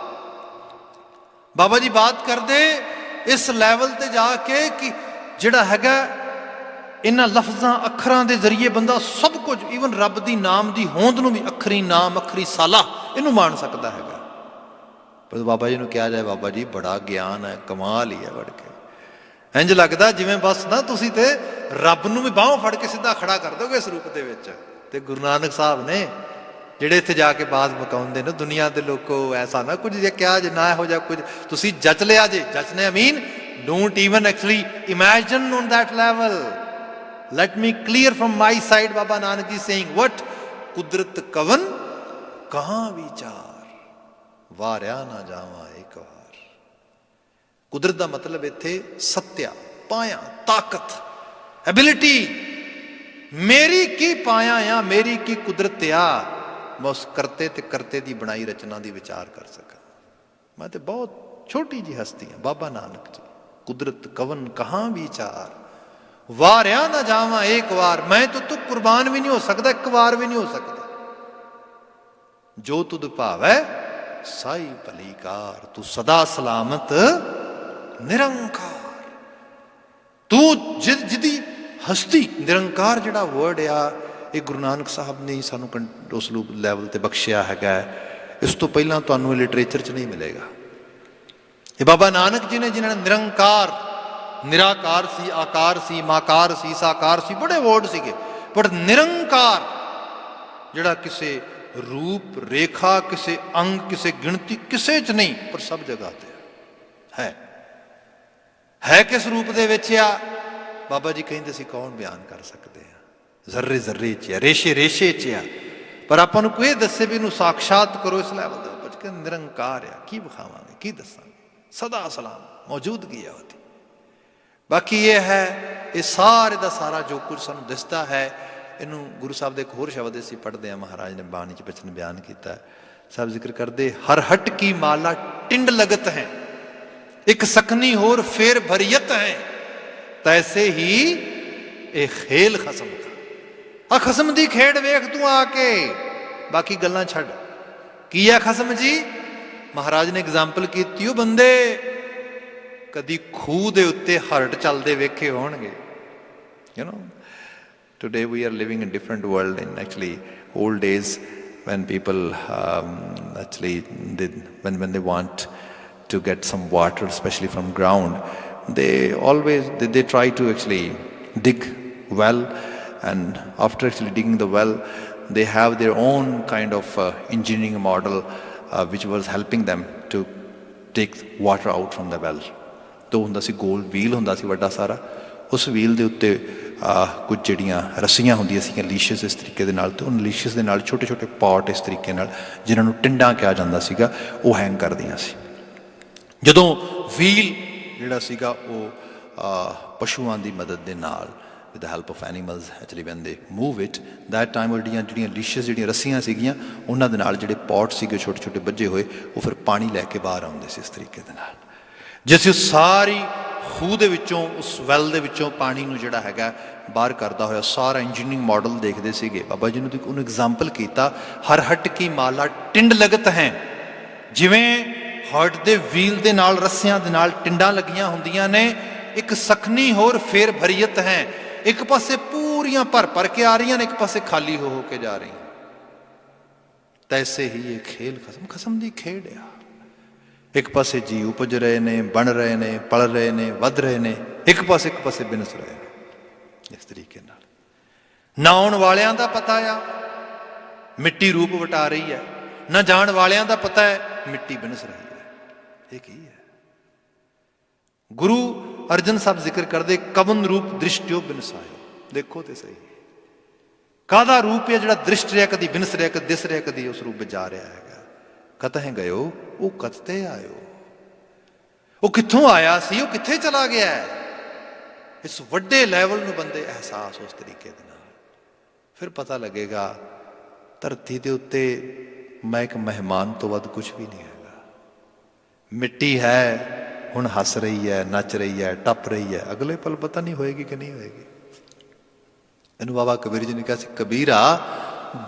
ਬਾਬਾ ਜੀ ਬਾਤ ਕਰਦੇ ਇਸ ਲੈਵਲ ਤੇ ਜਾ ਕੇ ਕਿ ਜਿਹੜਾ ਹੈਗਾ ਇਹਨਾਂ ਲਫ਼ਜ਼ਾਂ ਅੱਖਰਾਂ ਦੇ ਜ਼ਰੀਏ ਬੰਦਾ ਸਭ ਕੁਝ, ਈਵਨ ਰੱਬ ਦੀ ਨਾਮ ਦੀ ਹੋਂਦ ਨੂੰ ਵੀ, ਅੱਖਰੀ ਨਾਮ ਅੱਖਰੀ ਸਾਲਾ, ਇਹਨੂੰ ਮਾਣ ਸਕਦਾ ਹੈਗਾ। ਪਰ ਬਾਬਾ ਜੀ ਨੂੰ ਕਿਹਾ ਜਾਏ ਬਾਬਾ ਜੀ ਬੜਾ ਗਿਆਨ ਹੈ, ਕਮਾਲ ਹੀ ਹੈ, ਵੜ ਕੇ ਇੰਝ ਲੱਗਦਾ ਜਿਵੇਂ ਬਸ ਨਾ ਤੁਸੀਂ ਤੇ ਰੱਬ ਨੂੰ ਵੀ ਬਾਹੋਂ ਫੜ ਕੇ ਸਿੱਧਾ ਖੜਾ ਕਰ ਦੋਗੇ ਇਸ ਰੂਪ ਦੇ ਵਿੱਚ। ਤੇ ਗੁਰੂ ਨਾਨਕ ਸਾਹਿਬ ਨੇ ਜਿਹੜੇ ਇੱਥੇ ਜਾ ਕੇ ਬਾਜ਼ ਬਕਾਉਂਦੇ ਨੇ, ਦੁਨੀਆ ਦੇ ਲੋਕੋ ਐਸਾ ਨਾ ਕੁਝ ਜੇ ਕਿਹਾ ਜੇ ਨਾ ਇਹੋ ਜਿਹਾ ਕੁਝ ਤੁਸੀਂ ਜਚ ਲਿਆ ਜੇ। ਜਚਨੇ I mean don't even actually imagine on that level. Let me clear from my side, Baba Nanak ji saying what? ਕੁਦਰਤ ਕਵਨ ਕਹਾਂ ਵਿਚਾਰ, ਵਾਰਿਆ ਨਾ ਜਾਵਾਂ ਇੱਕ ਵਾਰ। ਕੁਦਰਤ ਦਾ ਮਤਲਬ ਇੱਥੇ ਸੱਤਿਆ, ਪਾਇਆ, ਤਾਕਤ, ਐਬਿਲਿਟੀ। ਮੇਰੀ ਕੀ ਪਾਇਆ ਆ, ਮੇਰੀ ਕੀ ਕੁਦਰਤ ਆ, ਮੈਂ ਉਸ ਕਰਤੇ ਤੇ ਕਰਤੇ ਦੀ ਬਣਾਈ ਰਚਨਾ ਦੀ ਵਿਚਾਰ ਕਰ ਸਕਾਂ। ਮੈਂ ਤੇ ਬਹੁਤ ਛੋਟੀ ਜੀ ਹਸਤੀ ਹਾਂ, ਬਾਬਾ ਨਾਨਕ ਜੀ। ਕੁਦਰਤ ਕਵਨ ਕਹਾਂ ਵਿਚਾਰ, ਵਾਰਿਆ ਨਾ ਜਾਵਾਂ ਇੱਕ ਵਾਰ। ਮੈਂ ਤਾਂ ਤੂੰ ਕੁਰਬਾਨ ਵੀ ਨਹੀਂ ਹੋ ਸਕਦਾ, ਇੱਕ ਵਾਰ ਵੀ ਨਹੀਂ ਹੋ ਸਕਦਾ। ਜੋ ਤੁਧ ਭਾਵੈ ਸਾਈ ਭਲੀ ਕਾਰ, ਤੂੰ ਸਦਾ ਸਲਾਮਤ ਨਿਰੰਕਾਰ। ਤੂੰ ਜਿਹਦੀ ਹਸਤੀ, ਨਿਰੰਕਾਰ ਜਿਹੜਾ ਵਰਡ ਆ, ਇਹ ਗੁਰੂ ਨਾਨਕ ਸਾਹਿਬ ਨੇ ਸਾਨੂੰ ਉਸ ਲੈਵਲ ਤੇ ਬਖਸ਼ਿਆ ਹੈਗਾ। ਇਸ ਤੋਂ ਪਹਿਲਾਂ ਤੁਹਾਨੂੰ ਲਿਟਰੇਚਰ 'ਚ ਨਹੀਂ ਮਿਲੇਗਾ। ਇਹ ਬਾਬਾ ਨਾਨਕ ਜੀ ਨੇ, ਜਿਨ੍ਹਾਂ ਨੇ ਨਿਰੰਕਾਰ, ਨਿਰਾਕਾਰ ਸੀ, ਆਕਾਰ ਸੀ, ਮਾਕਾਰ ਸੀ, ਸਾਕਾਰ ਸੀ, ਬੜੇ ਵਰਡ ਸੀਗੇ, ਪਰ ਨਿਰੰਕਾਰ ਜਿਹੜਾ ਕਿਸੇ ਰੂਪ ਰੇਖਾ, ਕਿਸੇ ਅੰਗ, ਕਿਸੇ ਗਿਣਤੀ, ਕਿਸੇ 'ਚ ਨਹੀਂ, ਪਰ ਸਭ ਜਗ੍ਹਾ ਤੇ ਹੈ। ਕਿਸ ਰੂਪ ਦੇ ਵਿੱਚ ਆ? ਬਾਬਾ ਜੀ ਕਹਿੰਦੇ ਸੀ ਕੌਣ ਬਿਆਨ ਕਰ ਸਕਦੇ ਆ? ਜ਼ਰਰੇ ਜ਼ਰਰੇ 'ਚ ਆ, ਰੇਸ਼ੇ ਰੇਸ਼ੇ 'ਚ ਆ, ਪਰ ਆਪਾਂ ਨੂੰ ਕੋਈ ਦੱਸੇ ਵੀ ਇਹਨੂੰ ਸਾਖਸ਼ਾਤ ਕਰੋ ਇਸ ਲੈਵਲ ਦੇ ਉੱਪਰ ਕਿ ਨਿਰੰਕਾਰ ਆ। ਕੀ ਵਿਖਾਵਾਂਗੇ, ਕੀ ਦੱਸਾਂਗੇ? ਸਦਾ ਸਲਾਮ ਮੌਜੂਦਗੀ ਆ ਉਹਦੀ। ਬਾਕੀ ਇਹ ਹੈ, ਇਹ ਸਾਰੇ ਦਾ ਸਾਰਾ ਜੋ ਕੁਝ ਸਾਨੂੰ ਦਿਸਦਾ ਹੈ, ਇਹਨੂੰ ਗੁਰੂ ਸਾਹਿਬ ਦੇ ਇੱਕ ਹੋਰ ਸ਼ਬਦ ਅਸੀਂ ਪੜ੍ਹਦੇ ਹਾਂ, ਮਹਾਰਾਜ ਨੇ ਬਾਣੀ 'ਚ ਬਚਨ ਬਿਆਨ ਕੀਤਾ। ਸਾਹਿਬ ਜ਼ਿਕਰ ਕਰਦੇ, ਹਰ ਹਟ ਕੀ ਮਾਲਾ ਟਿੰਡ ਲਗਤ ਹੈ, ਇੱਕ ਸਖਨੀ ਹੋਰ ਫੇਰ ਭਰੀਅਤ ਹੈ, ਤੈਸੇ ਹੀ ਇਹ ਖੇਲ ਖਸਮ ਦਾ। ਆ ਖਸਮ ਦੀ ਖੇਡ ਵੇਖ ਤੂੰ ਆ ਕੇ, ਬਾਕੀ ਗੱਲਾਂ ਛੱਡ। ਕੀ ਆ ਖਸਮ ਜੀ? ਮਹਾਰਾਜ ਨੇ ਐਗਜ਼ਾਮਪਲ ਕੀਤੀ, ਉਹ ਬੰਦੇ ਕਦੀ ਖੂਹ ਦੇ ਉੱਤੇ ਹਰਟ ਚੱਲਦੇ ਵੇਖੇ ਹੋਣਗੇ। You know, today we are living in different world. In actually old days when people actually when they want to get some water, especially from ground, they always they try to actually dig well, and after actually digging the well, they have their own kind of engineering model which was helping them to take water out from the well. तो ਹੁੰਦਾ ਸੀ ਗੋਲ wheel ਹੁੰਦਾ ਸੀ ਵੱਡਾ ਸਾਰਾ, ਉਸ wheel ਦੇ ਉੱਤੇ ਕੁਝ ਜਿਹੜੀਆਂ ਰੱਸੀਆਂ ਹੁੰਦੀਆਂ ਸੀਗੀਆਂ ਲੀਸ਼ਸ ਇਸ ਤਰੀਕੇ ਦੇ ਨਾਲ, ਤੇ ਉਹ ਲੀਸ਼ਸ ਦੇ ਨਾਲ ਛੋਟੇ ਛੋਟੇ ਪੌਟ ਇਸ ਤਰੀਕੇ ਨਾਲ, ਜਿਨ੍ਹਾਂ ਨੂੰ ਟਿੰਡਾਂ ਕਿਹਾ ਜਾਂਦਾ ਸੀਗਾ, ਉਹ ਹੈਂਗ ਕਰਦੀਆਂ ਸੀ। ਜਦੋਂ ਵੀਲ ਜਿਹੜਾ ਸੀਗਾ ਉਹ ਪਸ਼ੂਆਂ ਦੀ ਮਦਦ ਦੇ ਨਾਲ, with the help of animals actually when they move it, that time ਜਿਹੜੀਆਂ ਲੀਸ਼ਸ, ਜਿਹੜੀਆਂ ਰੱਸੀਆਂ ਸੀਗੀਆਂ, ਉਹਨਾਂ ਦੇ ਨਾਲ ਜਿਹੜੇ ਪੌਟ ਸੀਗੇ ਛੋਟੇ ਛੋਟੇ ਵੱਜੇ ਹੋਏ, ਉਹ ਫਿਰ ਪਾਣੀ ਲੈ ਕੇ ਬਾਹਰ ਆਉਂਦੇ ਸੀ ਇਸ ਤਰੀਕੇ ਦੇ ਨਾਲ। ਜਿਸ ਸਾਰੀ ਖੂਹ ਦੇ ਵਿੱਚੋਂ, ਉਸ ਵੈਲ ਦੇ ਵਿੱਚੋਂ ਪਾਣੀ ਨੂੰ ਜਿਹੜਾ ਹੈਗਾ ਬਾਹਰ ਕਰਦਾ ਹੋਇਆ ਸਾਰਾ ਇੰਜੀਨੀਅਰਿੰਗ ਮਾਡਲ ਦੇਖਦੇ ਸੀਗੇ। ਬਾਬਾ ਜੀ ਨੂੰ ਉਹਨੂੰ ਐਗਜ਼ਾਮਪਲ ਕੀਤਾ, ਹਰ ਹਟ ਕੀ ਮਾਲਾ ਟਿੰਡ ਲਗਤ ਹੈ। ਜਿਵੇਂ ਹਰਟ ਦੇ ਵੀਲ ਦੇ ਨਾਲ, ਰੱਸਿਆਂ ਦੇ ਨਾਲ ਟਿੰਡਾਂ ਲੱਗੀਆਂ ਹੁੰਦੀਆਂ ਨੇ, ਇੱਕ ਸਖਣੀ ਹੋਰ ਫੇਰ ਭਰੀਅਤ ਹੈ। ਇੱਕ ਪਾਸੇ ਪੂਰੀਆਂ ਭਰ ਭਰ ਕੇ ਆ ਰਹੀਆਂ ਨੇ, ਇੱਕ ਪਾਸੇ ਖਾਲੀ ਹੋ ਕੇ ਜਾ ਰਹੀਆਂ। ਤੈਸੇ ਹੀ ਇਹ ਖੇਲ ਖਸਮ, ਖਸਮ ਦੀ ਖੇਡ ਆ। ਇੱਕ ਪਾਸੇ ਜੀ ਉਪਜ ਰਹੇ ਨੇ, ਬਣ ਰਹੇ ਨੇ, ਪਲ ਰਹੇ ਨੇ, ਵੱਧ ਰਹੇ ਨੇ, ਇੱਕ ਪਾਸੇ ਬਿਨਸ ਰਹੇ ਨੇ। ਇਸ ਤਰੀਕੇ ਨਾਲ ਨਾਉਣ ਵਾਲਿਆਂ ਦਾ ਪਤਾ ਆ ਮਿੱਟੀ ਰੂਪ ਵਟਾ ਰਹੀ ਹੈ, ਨਾ ਜਾਣ ਵਾਲਿਆਂ ਦਾ ਪਤਾ ਹੈ ਮਿੱਟੀ ਬਿਨਸ ਰਹੀ ਹੈ। ਇਹ ਕੀ ਹੈ? ਗੁਰੂ ਅਰਜਨ ਸਾਹਿਬ ਜ਼ਿਕਰ ਕਰਦੇ, ਕਵਨ ਰੂਪ ਦ੍ਰਿਸ਼ਟਿਓ ਬਿਨਸਾਇਓ। ਦੇਖੋ ਤੇ ਸਹੀ, ਕਾਹਦਾ ਰੂਪ ਹੈ ਜਿਹੜਾ ਦ੍ਰਿਸ਼ਟ ਰਿਹਾ, ਕਦੀ ਬਿਨਸ ਰਿਹਾ, ਕਦੀ ਦਿਸ ਰਿਹਾ, ਕਦੀ ਉਸ ਰੂਪ ਵਿੱਚ ਜਾ ਰਿਹਾ ਹੈਗਾ। ਕਤਹਿ ਗਇਓ ਉਹ ਕਤਤੇ ਆਇਓ। ਉਹ ਕਿੱਥੋਂ ਆਇਆ ਸੀ, ਉਹ ਕਿੱਥੇ ਚਲਾ ਗਿਆ? ਇਸ ਵੱਡੇ ਲੈਵਲ ਨੂੰ ਬੰਦੇ ਅਹਿਸਾਸ ਉਸ ਤਰੀਕੇ ਦੇ ਨਾਲ, ਫਿਰ ਪਤਾ ਲੱਗੇਗਾ ਧਰਤੀ ਦੇ ਉੱਤੇ ਮੈਂ ਇੱਕ ਮਹਿਮਾਨ ਤੋਂ ਵੱਧ ਕੁਝ ਵੀ ਨਹੀਂ ਹੈਗਾ। ਮਿੱਟੀ ਹੈ, ਹੁਣ ਹੱਸ ਰਹੀ ਹੈ, ਨੱਚ ਰਹੀ ਹੈ, ਟੱਪ ਰਹੀ ਹੈ, ਅਗਲੇ ਪਲ ਪਤਾ ਨਹੀਂ ਹੋਏਗੀ ਕਿ ਨਹੀਂ ਹੋਏਗੀ। ਇਹਨੂੰ ਬਾਬਾ ਕਬੀਰ ਜੀ ਨੇ ਕਿਹਾ ਸੀ, ਕਬੀਰਾ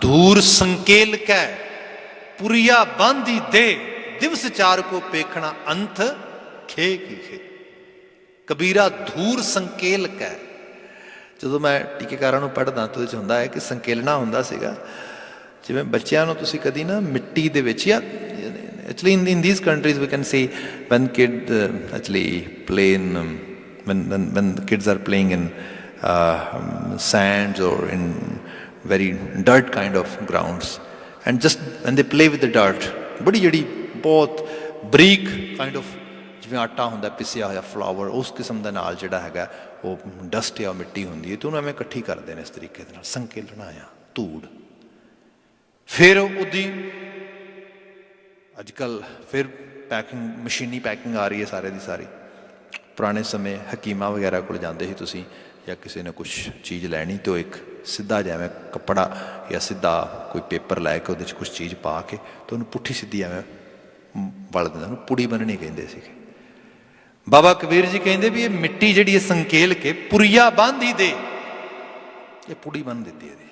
ਧੂਰ ਸੰਕੇਲ ਕੈ ਪੁਰੀਆ ਬਾਂਧੀ ਦੇ, ਦਿਵਸ ਚਾਰ ਕੋ ਪੇਖਣਾ ਅੰਤ ਖੇ ਕੀ ਖੇ। ਕਬੀਰਾ ਧੂਰ ਸੰਕੇਲ ਕੈ। ਜਦੋਂ ਮੈਂ ਟੀਕੇਕਾਰਾਂ ਨੂੰ ਪੜ੍ਹਦਾ ਤਾਂ ਉਹਦੇ 'ਚ ਹੁੰਦਾ ਹੈ ਕਿ ਸੰਕੇਲਣਾ ਹੁੰਦਾ ਸੀਗਾ, ਜਿਵੇਂ ਬੱਚਿਆਂ ਨੂੰ ਤੁਸੀਂ ਕਦੀ ਨਾ ਮਿੱਟੀ ਦੇ ਵਿੱਚ, ਜਾਂ actually in these countries we can see when kids actually play in when the kids are playing in sands or in very dirt kind of grounds, and just when they play with the dirt, ਬੜੀ ਜਿਹੜੀ ਬਹੁਤ ਬਰੀਕ kind of ਜਿਵੇਂ ਆਟਾ ਹੁੰਦਾ ਪਿਸਿਆ ਹੋਇਆ flower, ਉਸ ਕਿਸਮ ਦੇ ਨਾਲ ਜਿਹੜਾ ਹੈਗਾ ਉਹ ਡਸਟ ਜਾਂ ਮਿੱਟੀ ਹੁੰਦੀ ਹੈ, ਅਤੇ ਉਹਨੂੰ ਐਵੇਂ ਇਕੱਠੀ ਕਰਦੇ ਨੇ ਇਸ ਤਰੀਕੇ ਦੇ ਨਾਲ, ਸੰਕੇਲਣਾ ਆ ਧੂੜ। ਫਿਰ ਉਹਦੀ ਅੱਜ ਕੱਲ੍ਹ ਫਿਰ ਪੈਕਿੰਗ, ਮਸ਼ੀਨੀ ਪੈਕਿੰਗ ਆ ਰਹੀ ਹੈ ਸਾਰੇ ਦੀ ਸਾਰੀ। ਪੁਰਾਣੇ ਸਮੇਂ ਹਕੀਮਾਂ ਵਗੈਰਾ ਕੋਲ ਜਾਂਦੇ ਸੀ ਤੁਸੀਂ, ਜਾਂ ਕਿਸੇ ਨੇ ਕੁਛ ਚੀਜ਼ ਲੈਣੀ ਤਾਂ ਉਹ ਇੱਕ ਸਿੱਧਾ ਜਿਵੇਂ ਕੱਪੜਾ ਜਾਂ ਸਿੱਧਾ ਕੋਈ ਪੇਪਰ ਲੈ ਕੇ ਉਹਦੇ 'ਚ ਕੁਛ ਚੀਜ਼ ਪਾ ਕੇ ਅਤੇ ਉਹਨੂੰ ਪੁੱਠੀ ਸਿੱਧੀ ਐਵੇਂ ਵਲ ਦਿੰਦਾ, ਉਹਨੂੰ ਪੁੜੀ ਬੰਨਣੀ ਕਹਿੰਦੇ ਸੀਗੇ। ਬਾਬਾ ਕਬੀਰ ਜੀ ਕਹਿੰਦੇ ਵੀ ਇਹ ਮਿੱਟੀ ਜਿਹੜੀ ਹੈ ਸੰਕੇਲ ਕੇ ਪੁਰੀਆ ਬੰਨ੍ਹ ਹੀ ਦੇ, ਇਹ ਪੁੜੀ ਬੰਨ੍ਹ ਦਿੱਤੀ ਇਹਦੀ।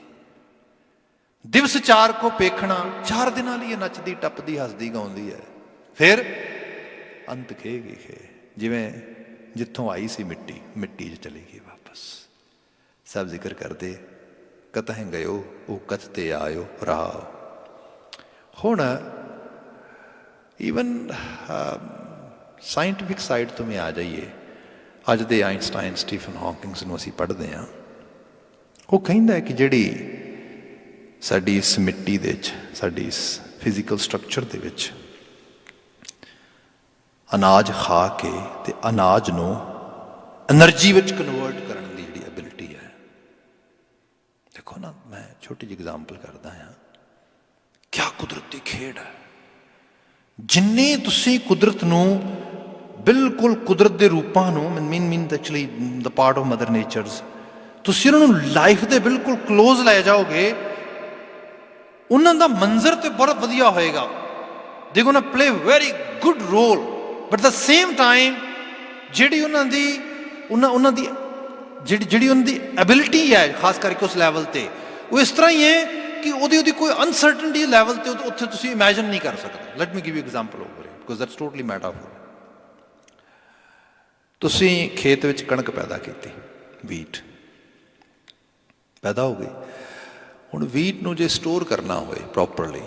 ਦਿਵਸ ਚਾਰ ਕੋ ਪੇਖਣਾ, 4 ਦਿਨਾਂ ਲਈ ਇਹ ਨੱਚਦੀ ਟੱਪਦੀ ਹੱਸਦੀ ਗਾਉਂਦੀ ਹੈ। ਫਿਰ ਅੰਤ ਖੇਗੀ ਖੇ, ਜਿਵੇਂ ਜਿੱਥੋਂ ਆਈ ਸੀ ਮਿੱਟੀ, ਮਿੱਟੀ 'ਚ ਚਲੀ ਗਈ ਵਾਪਸ। ਸਭ ਜ਼ਿਕਰ ਕਰਦੇ ਕਤਹਿ ਗਇਓ ਉਹ ਕਤਤੇ ਆਇਓ ਰਾਹ। ਹੁਣ ਈਵਨ ਸਾਇੰਟੀਫਿਕ ਸਾਈਡ ਤੋਂ ਵੀ ਆ ਜਾਈਏ, ਅੱਜ ਦੇ ਆਈਨਸਟਾਈਨ, ਸਟੀਫਨ ਹਾਕਿੰਗਸ ਨੂੰ ਅਸੀਂ ਪੜ੍ਹਦੇ ਹਾਂ, ਉਹ ਕਹਿੰਦਾ ਹੈ ਕਿ ਜਿਹੜੀ ਸਾਡੀ ਇਸ ਮਿੱਟੀ ਦੇ ਵਿੱਚ, ਸਾਡੀ ਇਸ ਫਿਜ਼ੀਕਲ ਸਟਰਕਚਰ ਦੇ ਵਿੱਚ ਅਨਾਜ ਖਾ ਕੇ ਅਤੇ ਅਨਾਜ ਨੂੰ ਐਨਰਜੀ ਵਿੱਚ ਕਨਵਰਟ ਕਰਨ ਦੀ ਜਿਹੜੀ ਐਬਿਲਿਟੀ ਹੈ। ਦੇਖੋ ਨਾ, ਮੈਂ ਛੋਟੀ ਜਿਹੀ ਐਗਜ਼ਾਮਪਲ ਕਰਦਾ ਹਾਂ, ਕਿਆ ਕੁਦਰਤ ਦੀ ਖੇਡ ਹੈ। ਜਿੰਨੇ ਤੁਸੀਂ ਕੁਦਰਤ ਨੂੰ ਬਿਲਕੁਲ, ਕੁਦਰਤ ਦੇ ਰੂਪਾਂ ਨੂੰ mean actually the part of mother nature's, ਤੁਸੀਂ ਉਹਨਾਂ ਨੂੰ ਲਾਈਫ ਦੇ ਬਿਲਕੁਲ ਕਲੋਜ਼ ਲੈ ਜਾਓਗੇ, ਉਹਨਾਂ ਦਾ ਮੰਜ਼ਰ ਤੇ ਬਹੁਤ ਵਧੀਆ ਹੋਏਗਾ। They gonna play very good role, but the same time ਜਿਹੜੀ ਉਹਨਾਂ ਦੀ ਜਿਹੜੀ ਉਹਨਾਂ ਦੀ ਐਬਿਲਿਟੀ ਹੈ, ਖਾਸ ਕਰਕੇ ਉਸ ਲੈਵਲ 'ਤੇ, ਉਹ ਇਸ ਤਰ੍ਹਾਂ ਹੀ ਹੈ ਕਿ ਉਹਦੀ ਕੋਈ ਅਨਸਰਟਨਟੀ ਲੈਵਲ 'ਤੇ ਉੱਥੇ ਤੁਸੀਂ ਇਮੈਜਿਨ ਨਹੀਂ ਕਰ ਸਕਦੇ। Let me give you example over it, because that's totally metaphor. ਤੁਸੀਂ ਖੇਤ ਵਿੱਚ ਕਣਕ ਪੈਦਾ ਕੀਤੀ, ਵੀਟ ਪੈਦਾ ਹੋ ਗਈ। ਹੁਣ ਵੀਟ ਨੂੰ ਜੇ ਸਟੋਰ ਕਰਨਾ ਹੋਏ ਪ੍ਰੋਪਰਲੀ,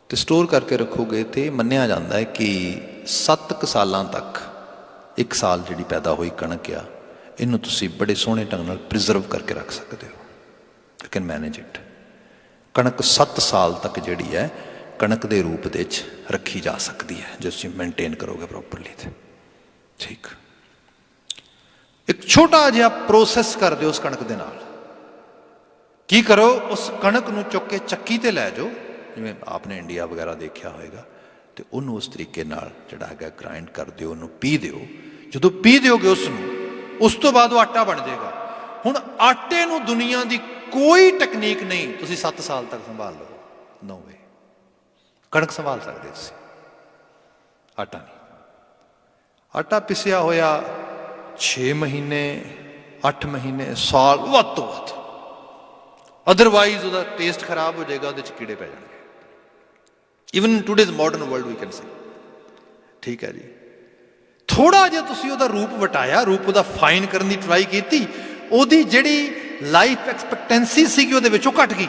ਅਤੇ ਸਟੋਰ ਕਰਕੇ ਰੱਖੋਗੇ ਤਾਂ ਮੰਨਿਆ ਜਾਂਦਾ ਹੈ ਕਿ 7 ਸਾਲਾਂ ਤੱਕ, 1 ਸਾਲ ਜਿਹੜੀ ਪੈਦਾ ਹੋਈ ਕਣਕ ਆ, ਇਹਨੂੰ ਤੁਸੀਂ ਬੜੇ ਸੋਹਣੇ ਢੰਗ ਨਾਲ ਪ੍ਰੀਜ਼ਰਵ ਕਰਕੇ ਰੱਖ ਸਕਦੇ ਹੋ। You can manage it. ਕਣਕ 7 ਸਾਲ ਤੱਕ ਜਿਹੜੀ ਹੈ ਕਣਕ ਦੇ ਰੂਪ ਦੇ ਵਿੱਚ ਰੱਖੀ ਜਾ ਸਕਦੀ ਹੈ, ਜੇ ਤੁਸੀਂ ਮੇਨਟੇਨ ਕਰੋਗੇ ਪ੍ਰੋਪਰਲੀ। ਤੇ ਠੀਕ, ਇੱਕ ਛੋਟਾ ਜਿਹਾ ਪ੍ਰੋਸੈਸ ਕਰ ਦਿਓ ਉਸ ਕਣਕ ਦੇ ਨਾਲ। ਕੀ ਕਰੋ, ਉਸ ਕਣਕ ਨੂੰ ਚੁੱਕ ਕੇ ਚੱਕੀ 'ਤੇ ਲੈ ਜਾਓ, ਜਿਵੇਂ ਆਪਨੇ ਇੰਡੀਆ ਵਗੈਰਾ ਦੇਖਿਆ ਹੋਏਗਾ, ਅਤੇ ਉਹਨੂੰ ਉਸ ਤਰੀਕੇ ਨਾਲ ਜਿਹੜਾ ਹੈਗਾ ਗ੍ਰਾਇੰਡ ਕਰ ਦਿਓ, ਉਹਨੂੰ ਪੀਹ ਦਿਓ। ਜਦੋਂ ਪੀਹ ਦਿਓਗੇ ਉਸ ਨੂੰ, ਉਸ ਤੋਂ ਬਾਅਦ ਉਹ ਆਟਾ ਬਣ ਜਾਏਗਾ। ਹੁਣ ਆਟੇ ਨੂੰ ਦੁਨੀਆ ਦੀ ਕੋਈ ਟੈਕਨੀਕ ਨਹੀਂ ਤੁਸੀਂ 7 ਸਾਲ ਤੱਕ ਸੰਭਾਲ ਲਓ, ਨੋ ਵੇ। ਕਣਕ ਸੰਭਾਲ ਸਕਦੇ ਤੁਸੀਂ, ਆਟਾ ਨਹੀਂ। ਆਟਾ ਪਿਸਿਆ ਹੋਇਆ 6 ਮਹੀਨੇ, 8 ਮਹੀਨੇ, ਸਾਲ ਵੱਧ ਤੋਂ ਵੱਧ, ਅਦਰਵਾਈਜ਼ ਉਹਦਾ ਟੇਸਟ ਖਰਾਬ ਹੋ ਜਾਏਗਾ, ਉਹਦੇ 'ਚ ਕੀੜੇ ਪੈ ਜਾਣਗੇ। Even in today's modern world we can say. ਠੀਕ ਹੈ ਜੀ, ਥੋੜ੍ਹਾ ਜਿਹਾ ਤੁਸੀਂ ਉਹਦਾ ਰੂਪ ਵਟਾਇਆ, ਰੂਪ ਉਹਦਾ ਫਾਈਨ ਕਰਨ ਦੀ ਟਰਾਈ ਕੀਤੀ, ਉਹਦੀ ਜਿਹੜੀ ਲਾਈਫ ਐਕਸਪੈਕਟੈਂਸੀ ਸੀਗੀ ਉਹਦੇ ਵਿੱਚ ਉਹ ਘੱਟ ਗਈ।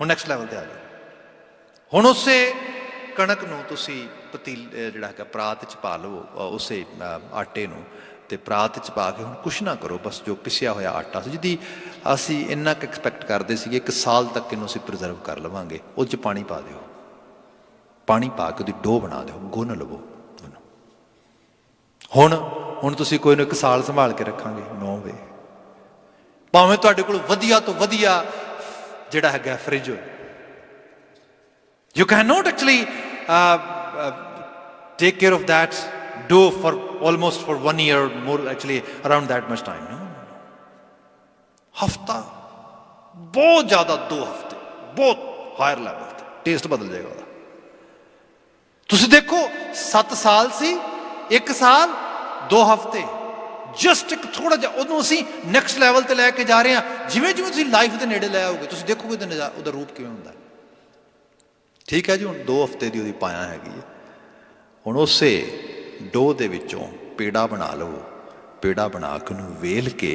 ਹੁਣ ਨੈਕਸਟ ਲੈਵਲ 'ਤੇ ਆ ਜਾਓ। ਹੁਣ ਉਸੇ ਕਣਕ ਨੂੰ ਤੁਸੀਂ ਜਿਹੜਾ ਹੈਗਾ ਪਰਾਤ 'ਚ ਪਾ ਲਓ, ਉਸੇ ਆਟੇ ਨੂੰ, ਅਤੇ ਪਰਾਤ 'ਚ ਪਾ ਕੇ ਹੁਣ ਕੁਛ ਨਾ ਕਰੋ, ਬਸ ਜੋ ਪਿਸਿਆ ਹੋਇਆ ਆਟਾ ਸੀ, ਜਿਹਦੀ ਅਸੀਂ ਇੰਨਾ ਕੁ ਐਕਸਪੈਕਟ ਕਰਦੇ ਸੀਗੇ 1 ਸਾਲ ਤੱਕ ਇਹਨੂੰ ਅਸੀਂ ਪ੍ਰੀਜ਼ਰਵ ਕਰ ਲਵਾਂਗੇ, ਉਹ 'ਚ ਪਾਣੀ ਪਾ ਦਿਓ। ਪਾਣੀ ਪਾ ਕੇ ਉਹਦੀ ਡੋ ਬਣਾ ਦਿਓ, ਗੁੰਨ ਲਵੋ ਉਹਨੂੰ। ਹੁਣ ਤੁਸੀਂ ਕੋਈ ਨੂੰ 1 ਸਾਲ ਸੰਭਾਲ ਕੇ ਰੱਖਾਂਗੇ, ਨੋ ਵੇ। ਭਾਵੇਂ ਤੁਹਾਡੇ ਕੋਲ ਵਧੀਆ ਤੋਂ ਵਧੀਆ ਜਿਹੜਾ ਹੈਗਾ ਫਰਿੱਜ ਹੋਏ, you can note actually take care of that dough for almost for 1 year or more, actually around that much time. No, ਹਫਤਾ, ਬਹੁਤ ਜ਼ਿਆਦਾ 2 ਹਫ਼ਤੇ, ਬਹੁਤ ਹਾਇਰ ਲੈਵਲ ਤੇ ਟੇਸਟ ਬਦਲ ਜਾਏਗਾ ਉਹਦਾ। ਤੁਸੀਂ ਦੇਖੋ 7 ਸਾਲ ਸੀ, 1 ਸਾਲ 2 ਹਫ਼ਤੇ, ਜਸਟ ਇੱਕ ਥੋੜਾ ਜਿਹਾ ਉਹਨੂੰ ਅਸੀਂ ਨੈਕਸਟ ਲੈਵਲ ਤੇ ਲੈ ਕੇ ਜਾ ਰਹੇ ਹਾਂ। ਜਿਵੇਂ ਜਿਵੇਂ ਤੁਸੀਂ ਲਾਈਫ ਦੇ ਨੇੜੇ ਲੈ ਆਓਗੇ, ਤੁਸੀਂ ਦੇਖੋਗੇ ਤਾਂ ਉਹਦਾ ਰੂਪ ਕਿਵੇਂ ਹੁੰਦਾ। ਠੀਕ ਹੈ ਜੀ, ਹੁਣ 2 ਹਫ਼ਤੇ ਦੀ ਉਹਦੀ ਪਾਇਆ ਹੈਗੀ ਹੈ। ਹੁਣ ਉਸੇ ਡੋ ਦੇ ਵਿੱਚੋਂ ਪੇੜਾ ਬਣਾ ਲਵੋ, ਪੇੜਾ ਬਣਾ ਕੇ ਉਹਨੂੰ ਵੇਲ ਕੇ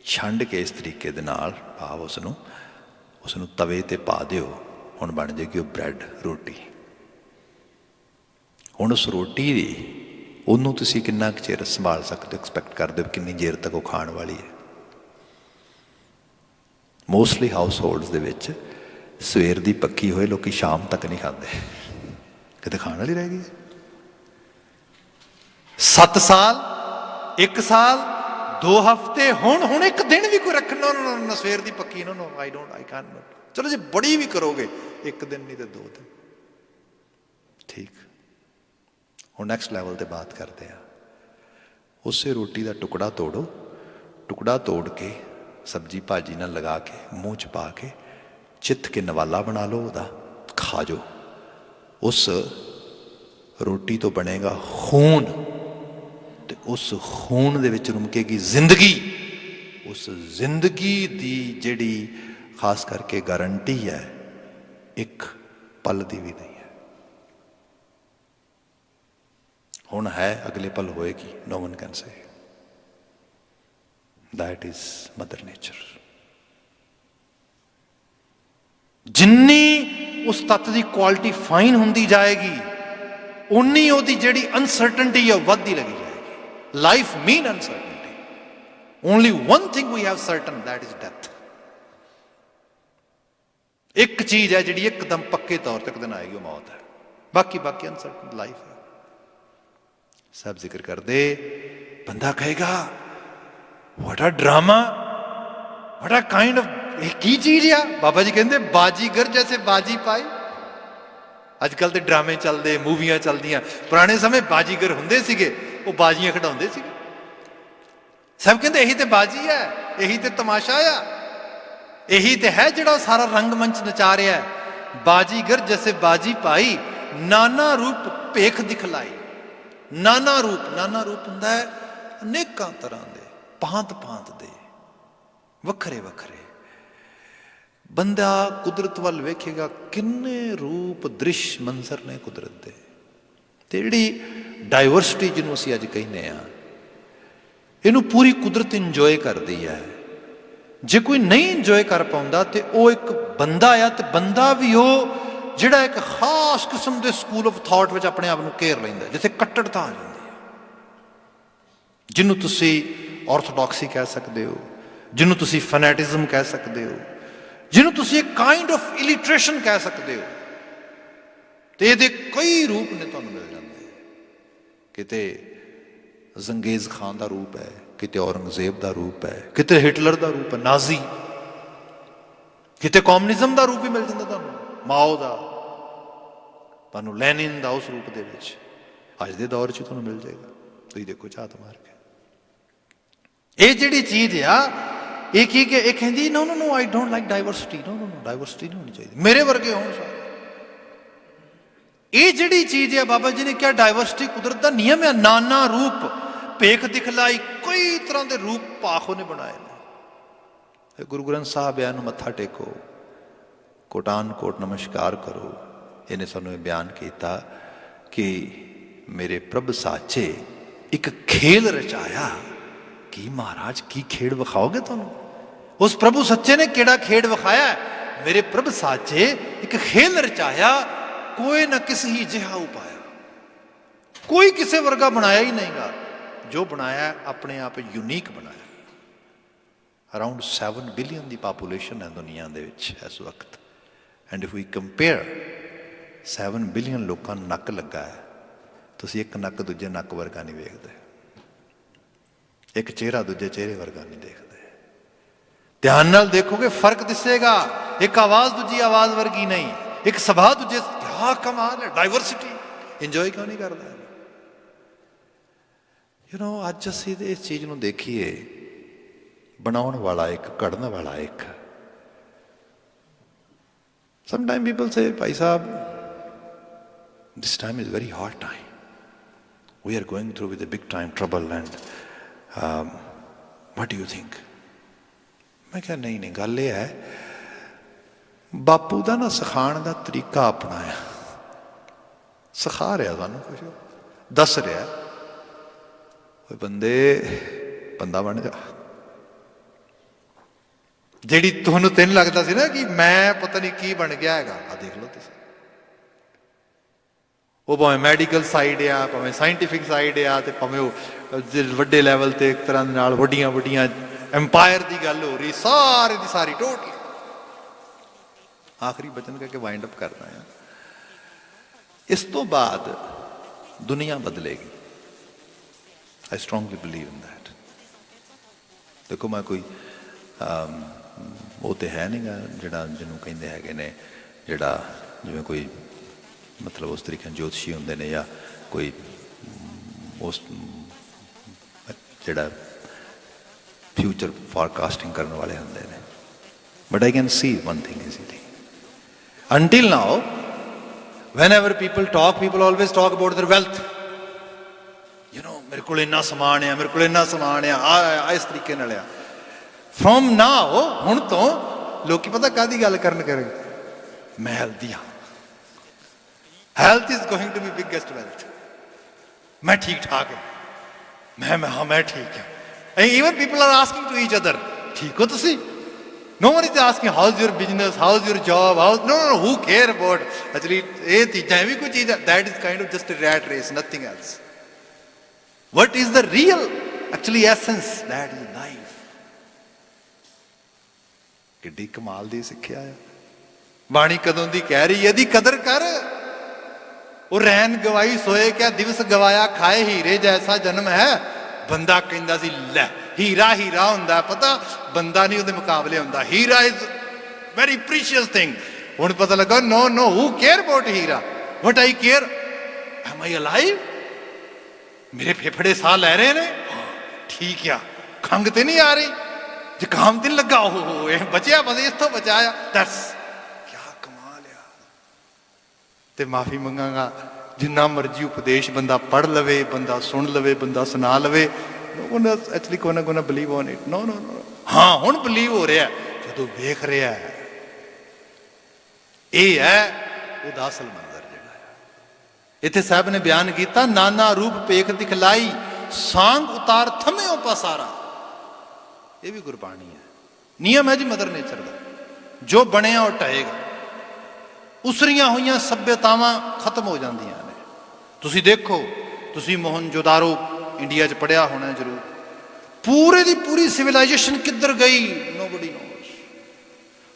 ਛੰਡ ਕੇ ਇਸ ਤਰੀਕੇ ਦੇ ਨਾਲ ਭਾਵ ਉਸ ਨੂੰ ਤਵੇ 'ਤੇ ਪਾ ਦਿਓ। ਹੁਣ ਬਣ ਜਾਏਗੀ ਉਹ ਬ੍ਰੈਡ, ਰੋਟੀ। ਹੁਣ ਉਸ ਰੋਟੀ ਦੀ ਉਹਨੂੰ ਤੁਸੀਂ ਕਿੰਨਾ ਕੁ ਚਿਰ ਸੰਭਾਲ ਸਕਦੇ ਹੋ, ਐਕਸਪੈਕਟ ਕਰਦੇ ਹੋ ਕਿੰਨੀ ਦੇਰ ਤੱਕ ਉਹ ਖਾਣ ਵਾਲੀ ਹੈ। ਮੋਸਟਲੀ ਹਾਊਸ ਹੋਲਡਸ ਦੇ ਵਿੱਚ ਸਵੇਰ ਦੀ ਪੱਕੀ ਹੋਏ ਲੋਕੀ ਸ਼ਾਮ ਤੱਕ ਨਹੀਂ ਖਾਂਦੇ, ਕਿਤੇ ਖਾਣ ਵਾਲੀ ਰਹਿ ਗਈ। 7 ਸਾਲ 1 ਸਾਲ 2 ਹਫ਼ਤੇ ਹੁਣ ਇੱਕ ਦਿਨ ਵੀ ਕੋਈ ਰੱਖਣਾ ਨਾ ਸਵੇਰ ਦੀ ਪੱਕੀ ਨੋ ਆਈ ਕੈਨ ਨੋਟ। ਚਲੋ ਜੇ ਬੜੀ ਵੀ ਕਰੋਗੇ 1 ਦਿਨ ਨਹੀਂ ਤੇ 2 ਦਿਨ ਠੀਕ। ਹੁਣ ਨੈਕਸਟ ਲੈਵਲ ਤੇ ਬਾਤ ਕਰਦੇ ਆ। ਉਸੇ ਰੋਟੀ ਦਾ ਟੁਕੜਾ ਤੋੜੋ, ਟੁਕੜਾ ਤੋੜ ਕੇ ਸਬਜ਼ੀ ਭਾਜੀ ਨਾਲ ਲਗਾ ਕੇ ਮੂੰਹ 'ਚ ਪਾ ਕੇ ਚਿੱਥ ਕੇ ਨਵਾਲਾ ਬਣਾ ਲਓ, ਉਹਦਾ ਖਾ ਜਾਓ। ਉਸ ਰੋਟੀ ਤੋਂ ਬਣੇਗਾ ਖੂਨ, ਤੇ ਉਸ ਖੂਨ ਦੇ ਵਿੱਚ ਰੁਮਕੇਗੀ ਜ਼ਿੰਦਗੀ। ਉਸ ਜ਼ਿੰਦਗੀ ਦੀ ਜਿਹੜੀ ਖਾਸ ਕਰਕੇ ਗਾਰੰਟੀ ਹੈ, ਇੱਕ ਪਲ ਦੀ ਵੀ ਨਹੀਂ ਹੈ। ਹੁਣ ਹੈ, ਅਗਲੇ ਪਲ ਹੋਏਗੀ। No one can say. That is mother nature। ਜਿੰਨੀ ਉਸ ਤੱਤ ਦੀ ਕੁਆਲਿਟੀ ਫਾਈਨ ਹੁੰਦੀ ਜਾਏਗੀ, ਉਨੀ ਉਹਦੀ ਜਿਹੜੀ ਅਨਸਰਟਨਟੀ ਹੈ ਵੱਧਦੀ ਲੱਗੀ ਜਾਏਗੀ। Life mean uncertainty. Only one thing we have certain, that is death. ਇੱਕ ਚੀਜ਼ ਹੈ ਜਿਹੜੀ ਇੱਕਦਮ ਪੱਕੇ ਤੌਰ ਤੇ ਇੱਕ ਦਿਨ ਆਏਗੀ, ਉਹ ਮੌਤ ਹੈ। ਬਾਕੀ ਅਨਸਰਟਨ ਲਾਈਫ ਹੈ। ਸਭ ਜ਼ਿਕਰ ਕਰਦੇ, ਬੰਦਾ ਕਹੇਗਾ what a drama, what a kind of, ਇਹ ਕੀ ਚੀਜ਼ ਆ? ਬਾਬਾ ਜੀ ਕਹਿੰਦੇ ਬਾਜੀਗਰ ਜੈਸੇ ਬਾਜੀ ਪਾਈ। ਅੱਜ ਕੱਲ੍ਹ ਤੇ ਡਰਾਮੇ ਚੱਲਦੇ, ਮੂਵੀਆਂ ਚੱਲਦੀਆਂ। ਪੁਰਾਣੇ ਸਮੇਂ ਬਾਜੀਗਰ ਹੁੰਦੇ ਸੀਗੇ, ਉਹ ਬਾਜੀਆਂ ਖਿਡਾਉਂਦੇ ਸੀਗੇ। ਸਭ ਕਹਿੰਦੇ ਇਹੀ ਤੇ ਬਾਜੀ ਹੈ, ਇਹੀ ਤੇ ਤਮਾਸ਼ਾ ਆ, ਇਹੀ ਤੇ ਹੈ ਜਿਹੜਾ ਸਾਰਾ ਰੰਗਮੰਚ ਨਚਾ ਰਿਹਾ ਹੈ। ਬਾਜੀਗਰ ਜੈਸੇ ਬਾਜੀ ਪਾਈ, ਨਾਨਾ ਰੂਪ ਭੇਖ ਦਿਖਲਾਈ। ਨਾਨਾ ਰੂਪ ਹੁੰਦਾ ਹੈ ਅਨੇਕਾਂ ਤਰ੍ਹਾਂ ਦੇ, ਭਾਂਤ ਦੇ, ਵੱਖਰੇ ਵੱਖਰੇ। ਬੰਦਾ ਕੁਦਰਤ ਵੱਲ ਵੇਖੇਗਾ, ਕਿੰਨੇ ਰੂਪ ਦ੍ਰਿਸ਼ ਮੰਜ਼ਰ ਨੇ ਕੁਦਰਤ ਦੇ। ਤੇ ਜਿਹੜੀ ਡਾਇਵਰਸਿਟੀ ਜਿਹਨੂੰ ਅਸੀਂ ਅੱਜ ਕਹਿੰਦੇ ਹਾਂ, ਇਹਨੂੰ ਪੂਰੀ ਕੁਦਰਤ ਇੰਜੋਏ ਕਰਦੀ ਹੈ। ਜੇ ਕੋਈ ਨਹੀਂ ਇੰਜੋਏ ਕਰ ਪਾਉਂਦਾ ਤੇ ਉਹ ਇੱਕ ਬੰਦਾ ਆ, ਤੇ ਬੰਦਾ ਵੀ ਉਹ ਜਿਹੜਾ ਇੱਕ ਖਾਸ ਕਿਸਮ ਦੇ ਸਕੂਲ ਆਫ ਥਾਟ ਵਿੱਚ ਆਪਣੇ ਆਪ ਨੂੰ ਘੇਰ ਲੈਂਦਾ, ਜਿੱਥੇ ਕੱਟੜਤਾ ਆ ਜਾਂਦੀ ਹੈ, ਜਿਹਨੂੰ ਤੁਸੀਂ ਆਰਥੋਡਾਕਸੀ ਕਹਿ ਸਕਦੇ ਹੋ, ਜਿਹਨੂੰ ਤੁਸੀਂ ਫੈਨੈਟਿਜ਼ਮ ਕਹਿ ਸਕਦੇ ਹੋ, ਜਿਹਨੂੰ ਤੁਸੀਂ ਇੱਕ ਕਾਈਂਡ ਆਫ ਇਲਿਟਰੇਸ਼ਨ ਕਹਿ ਸਕਦੇ ਹੋ। ਤੇ ਇਹਦੇ ਕਈ ਰੂਪ ਨੇ, ਤੁਹਾਨੂੰ ਮਿਲ ਜਾਂਦੇ। ਕਿਤੇ ਜ਼ੰਗੇਜ਼ ਖਾਨ ਦਾ ਰੂਪ ਹੈ, ਕਿਤੇ ਔਰੰਗਜ਼ੇਬ ਦਾ ਰੂਪ ਹੈ, ਕਿਤੇ ਹਿਟਲਰ ਦਾ ਰੂਪ ਹੈ, ਨਾਜ਼ੀ, ਕਿਤੇ ਕਮਿਊਨਿਜ਼ਮ ਦਾ ਰੂਪ ਵੀ ਮਿਲ ਜਾਂਦਾ ਤੁਹਾਨੂੰ, ਮਾਓ ਦਾ, ਤੁਹਾਨੂੰ ਲੈਨਿਨ ਦਾ ਉਸ ਰੂਪ ਦੇ ਵਿੱਚ। ਅੱਜ ਦੇ ਦੌਰ 'ਚ ਤੁਹਾਨੂੰ ਮਿਲ ਜਾਏਗਾ, ਤੁਸੀਂ ਦੇਖੋ ਝਾਤ ਮਾਰ ਕੇ। ਇਹ ਜਿਹੜੀ ਚੀਜ਼ ਆ, ਇਹ ਕੀ ਕਿ ਇਹ ਕਹਿੰਦੀ no I don't like diversity. No diversity ਨਹੀਂ ਹੋਣੀ ਚਾਹੀਦੀ, ਮੇਰੇ ਵਰਗੇ ਹੋਣ ਸਾਰੇ। ਇਹ ਜਿਹੜੀ ਚੀਜ਼ ਹੈ, ਬਾਬਾ ਜੀ ਨੇ ਕਿਹਾ ਡਾਈਵਰਸਿਟੀ ਕੁਦਰਤ ਦਾ ਨਿਯਮ ਹੈ। ਨਾਨਾ ਰੂਪ ਭੇਖ ਦਿਖਲਾਈ, ਕਈ ਤਰ੍ਹਾਂ ਦੇ ਰੂਪ ਪਾਖੋ ਨੇ ਬਣਾਏ ਨੇ। ਗੁਰੂ ਗ੍ਰੰਥ ਸਾਹਿਬ ਨੂੰ ਮੱਥਾ ਟੇਕੋ, ਕੋਟਾਨ ਕੋਟ ਨਮਸਕਾਰ ਕਰੋ। ਇਹਨੇ ਸਾਨੂੰ ਇਹ ਬਿਆਨ ਕੀਤਾ ਕਿ ਮੇਰੇ ਪ੍ਰਭ ਸਾਚੇ ਇੱਕ ਖੇਲ ਰਚਾਇਆ। ਕੀ ਮਹਾਰਾਜ, ਕੀ ਖੇਡ ਵਿਖਾਓਗੇ ਤੁਹਾਨੂੰ? ਉਸ ਪ੍ਰਭੂ ਸੱਚੇ ਨੇ ਕਿਹੜਾ ਖੇਡ ਵਿਖਾਇਆ? ਮੇਰੇ ਪ੍ਰਭ ਸਾਚੇ ਇੱਕ ਖੇਲ ਰਚਾਇਆ, ਕੋਈ ਨਾ ਕਿਸੇ ਹੀ ਜਿਹਾ ਉਪਾਇਆ। ਕੋਈ ਕਿਸੇ ਵਰਗਾ ਬਣਾਇਆ ਹੀ ਨਹੀਂਗਾ। ਜੋ ਬਣਾਇਆ ਆਪਣੇ ਆਪ ਯੂਨੀਕ ਬਣਾਇਆ। ਅਰਾਊਂਡ 7 ਬਿਲੀਅਨ ਦੀ ਪਾਪੂਲੇਸ਼ਨ ਹੈ ਦੁਨੀਆ ਦੇ ਵਿੱਚ ਇਸ ਵਕਤ। And if we compare 7 billion ਲੋਕਾਂ ਨੂੰ ਨੱਕ ਲੱਗਾ ਹੈ, ਤੁਸੀਂ ਇੱਕ ਨੱਕ ਦੂਜੇ ਨੱਕ ਵਰਗਾ ਨਹੀਂ ਵੇਖਦੇ, ਇੱਕ ਚਿਹਰਾ ਦੂਜੇ ਚਿਹਰੇ ਵਰਗਾ ਨਹੀਂ ਦੇਖਦੇ। ਧਿਆਨ ਨਾਲ ਦੇਖੋਗੇ ਫਰਕ ਦਿਸੇਗਾ। ਇੱਕ ਆਵਾਜ਼ ਦੂਜੀ ਆਵਾਜ਼ ਵਰਗੀ ਨਹੀਂ, ਇੱਕ ਸੁਭਾਅ ਦੂਜੇ। ਕਿਆ ਕਮਾਲ ਹੈ, ਡਾਈਵਰਸਿਟੀ। ਇੰਜੋਏ ਕਿਉਂ ਨਹੀਂ ਕਰਦਾ? ਅੱਜ ਅਸੀਂ ਇਸ ਚੀਜ਼ ਨੂੰ ਦੇਖੀਏ, ਬਣਾਉਣ ਵਾਲਾ ਇੱਕ, ਘੜਨ ਵਾਲਾ ਇੱਕ। Sometime people say Bhai Sahib this time is very hard time, we are going through with a big time trouble and what do you think? ਮੈਂ ਕਿਹਾ ਨਹੀਂ ਗੱਲ ਇਹ ਹੈ, ਬਾਪੂ ਦਾ ਨਾ ਸਿਖਾਉਣ ਦਾ ਤਰੀਕਾ ਅਪਣਾਇਆ। ਸਿਖਾ ਰਿਹਾ ਸਾਨੂੰ ਕੁਛ, ਦੱਸ ਰਿਹਾ ਓਏ ਬੰਦੇ ਬੰਦਾ ਬਣ ਜਾ। ਜਿਹੜੀ ਤੁਹਾਨੂੰ ਤੈਨੂੰ ਲੱਗਦਾ ਸੀ ਨਾ ਕਿ ਮੈਂ ਪਤਾ ਨਹੀਂ ਕੀ ਬਣ ਗਿਆ ਹੈਗਾ, ਆ ਦੇਖ ਲਓ ਤੁਸੀਂ। ਉਹ ਭਾਵੇਂ ਮੈਡੀਕਲ ਸਾਈਡ ਆ, ਭਾਵੇਂ ਸਾਇੰਟੀਫਿਕ ਸਾਈਡ ਆ, ਤੇ ਭਾਵੇਂ ਉਹ ਵੱਡੇ ਲੈਵਲ ਤੇ ਇੱਕ ਤਰ੍ਹਾਂ ਦੇ ਨਾਲ ਵੱਡੀਆਂ ਐਮਪਾਇਰ ਦੀ ਗੱਲ ਹੋ ਰਹੀ, ਸਾਰੀ ਦੀ ਸਾਰੀ ਟੋਟਲੀ ਆਖਰੀ ਬਚਨ ਕਹਿ ਕੇ ਵਾਈਂਡ ਅਪ ਕਰਦਾ ਆ। ਇਸ ਤੋਂ ਬਾਅਦ ਦੁਨੀਆ ਬਦਲੇਗੀ। ਆਈ ਸਟਰੋਂਗਲੀ ਬਿਲੀਵ ਇਨ ਦੈਟ। ਦੇਖੋ ਮੈਂ ਕੋਈ ਉਹ ਤੇ ਹੈ ਨਹੀਂ ਗਾ ਜਿਹੜਾ ਜਿਹਨੂੰ ਕਹਿੰਦੇ ਹੈਗੇ ਨੇ ਜਿਹੜਾ ਜਿਵੇਂ ਕੋਈ ਮਤਲਬ ਉਸ ਤਰੀਕੇ ਨਾਲ ਜੋਤਸ਼ੀ ਹੁੰਦੇ ਨੇ ਜਾਂ ਕੋਈ ਉਸ ਜਿਹੜਾ ਫਿਊਚਰ ਫੋਰਕਾਸਟਿੰਗ ਕਰਨ ਵਾਲੇ ਹੁੰਦੇ ਨੇ। But I can see one thing easily. Until now, whenever people talk, people always talk about their wealth. You know, ਮੇਰੇ ਕੋਲ ਇੰਨਾ ਸਮਾਨ ਆ, ਮੇਰੇ ਕੋਲ ਇੰਨਾ ਸਮਾਨ ਆ, ਇਸ ਤਰੀਕੇ ਨਾਲ ਆ। From now, ਹੁਣ ਤੋਂ ਲੋਕੀ ਪਤਾ ਕਾਹਦੀ ਗੱਲ ਕਰਨ ਮੈਂ ਹੈਲਦੀ ਹਾਂ। Health is going to be biggest wealth. ਮੈਂ ਠੀਕ ਠਾਕ ਹਾਂ, ਮੈਂ ਠੀਕ ਹਾਂ। And even people are asking to each other, ਠੀਕ ਹੋ ਤੁਸੀਂ? No one is asking how's your business, how's your job, no, who care about actually ਇਹ ਚੀਜ਼ਾਂ ਵੀ ਕੋਈ ਚੀਜ਼ that is kind of just a rat race, nothing else. What is the real actually essence? That is life. ਕਿੱਡੀ ਕਮਾਲ ਦੀ ਸਿੱਖਿਆ ਹੈ। ਬਾਣੀ ਕਦੋਂ ਦੀ ਕਹਿ ਰਹੀ ਇਹਦੀ ਕਦਰ ਕਰ। ਉਹ ਰੈਨ ਗਵਾਈ ਸੋਏ ਕਿਆ ਦਿਵਸ ਗਵਾਇਆ ਖਾਏ ਹੀਰੇ ਜੈਸਾ ਜਨਮ ਹੈ। ਬੰਦਾ ਕਹਿੰਦਾ ਸੀ ਲੈ ਹੀਰਾ ਹੀਰਾ ਹੁੰਦਾ, ਪਤਾ ਬੰਦਾ ਨਹੀਂ ਉਹਦੇ ਮੁਕਾਬਲੇ ਹੁੰਦਾ। ਹੀਰਾ ਇਜ਼ ਵੈਰੀ ਪ੍ਰੀਸ਼ੀਅਸ ਥਿੰਗ। ਹੁਣ ਪਤਾ ਲੱਗਾ no who care about Hira, what I care, am I alive? ਮੇਰੇ ਫੇਫੜੇ ਸਾਹ ਲੈ ਰਹੇ ਨੇ, ਠੀਕ ਆ, ਖੰਘ ਤੇ ਨਹੀਂ ਆ ਰਹੀ, ਜ਼ੁਕਾਮ ਤੇ ਨਹੀਂ ਲੱਗਾ, ਉਹ ਇਹ ਬਚਿਆ, ਬਸ ਇਸ ਤੋਂ ਬਚਾਇਆ। ਦੈਟਸ ਕਿਆ ਕਮਾਲ ਆ। ਤੇ ਮਾਫੀ ਮੰਗਾਂਗਾ ਜਿੰਨਾ ਮਰਜ਼ੀ ਉਪਦੇਸ਼ ਬੰਦਾ ਪੜ੍ਹ ਲਵੇ, ਬੰਦਾ ਸੁਣ ਲਵੇ, ਬੰਦਾ ਸੁਣਾ ਲਵੇ, ਉਹਨਾਂ ਐਕਚੁਅਲੀ ਕੋਨਾ ਬਲੀਵ ਔਨ ਇਟ। ਨੋ ਹਾਂ ਹੁਣ ਬਲੀਵ ਹੋ ਰਿਹਾ ਜਦੋਂ ਵੇਖ ਰਿਹਾ। ਇਹ ਹੈ ਉਹਦਾ ਅਸਲ ਮੰਜ਼ਰ ਜਿਹੜਾ ਹੈ। ਇੱਥੇ ਸਾਹਿਬ ਨੇ ਬਿਆਨ ਕੀਤਾ ਨਾਨਾ ਰੂਪ ਪੇਖ ਦਿਖਲਾਈ ਸਾਂਗ ਉਤਾਰ ਥਮਿਓ ਪਸਾਰਾ। ਇਹ ਵੀ ਗੁਰਬਾਣੀ ਹੈ, ਨਿਯਮ ਹੈ ਜੀ ਮਦਰ ਨੇਚਰ ਦਾ। ਜੋ ਬਣਿਆ ਉਹ ਟਹੇਗਾ। ਉਸਰੀਆਂ ਹੋਈਆਂ ਸੱਭਿਅਤਾਵਾਂ ਖਤਮ ਹੋ ਜਾਂਦੀਆਂ ਨੇ। ਤੁਸੀਂ ਦੇਖੋ, ਤੁਸੀਂ ਮੋਹਨਜੋਦਾਰੋ ਇੰਡੀਆ 'ਚ ਪੜ੍ਹਿਆ ਹੋਣਾ ਜ਼ਰੂਰ। ਪੂਰੇ ਦੀ ਪੂਰੀ ਸਿਵਲਾਈਜੇਸ਼ਨ ਕਿੱਧਰ ਗਈ ਨੋਬਡੀ ਨੋਸ।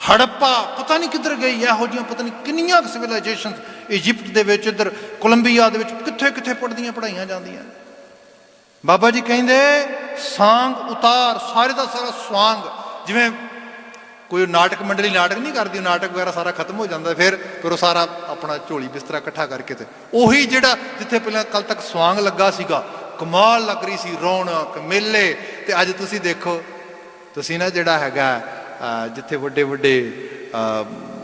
ਹੜੱਪਾ ਪਤਾ ਨਹੀਂ ਕਿੱਧਰ ਗਈ। ਇਹੋ ਜਿਹੀਆਂ ਪਤਾ ਨਹੀਂ ਕਿੰਨੀਆਂ ਸਿਵਲਾਈਜੇਸ਼ਨ ਇਜਿਪਟ ਦੇ ਵਿੱਚ, ਇੱਧਰ ਕੋਲੰਬੀਆ ਦੇ ਵਿੱਚ ਕਿੱਥੇ ਕਿੱਥੇ ਪੜ੍ਹਾਈਆਂ ਜਾਂਦੀਆਂ। ਬਾਬਾ ਜੀ ਕਹਿੰਦੇ ਸਾਂਗ ਉਤਾਰ, ਸਾਰੇ ਦਾ ਸਾਰਾ ਸਵਾਂਗ। ਜਿਵੇਂ ਕੋਈ ਨਾਟਕ ਮੰਡਲੀ ਨਾਟਕ ਨਹੀਂ ਕਰਦੀ, ਨਾਟਕ ਵਗੈਰਾ ਸਾਰਾ ਖਤਮ ਹੋ ਜਾਂਦਾ, ਫਿਰ ਉਹ ਸਾਰਾ ਆਪਣਾ ਝੋਲੀ ਬਿਸਤਰਾ ਇਕੱਠਾ ਕਰਕੇ ਤੇ ਉਹੀ ਜਿਹੜਾ ਜਿੱਥੇ ਪਹਿਲਾਂ ਕੱਲ ਤੱਕ ਸਵਾਂਗ ਲੱਗਾ ਸੀਗਾ, ਕਮਾਲ ਲੱਗ ਰਹੀ ਸੀ, ਰੌਣਕ ਮੇਲੇ। ਤੇ ਅੱਜ ਤੁਸੀਂ ਦੇਖੋ, ਤੁਸੀਂ ਨਾ ਜਿਹੜਾ ਹੈਗਾ ਜਿੱਥੇ ਵੱਡੇ ਵੱਡੇ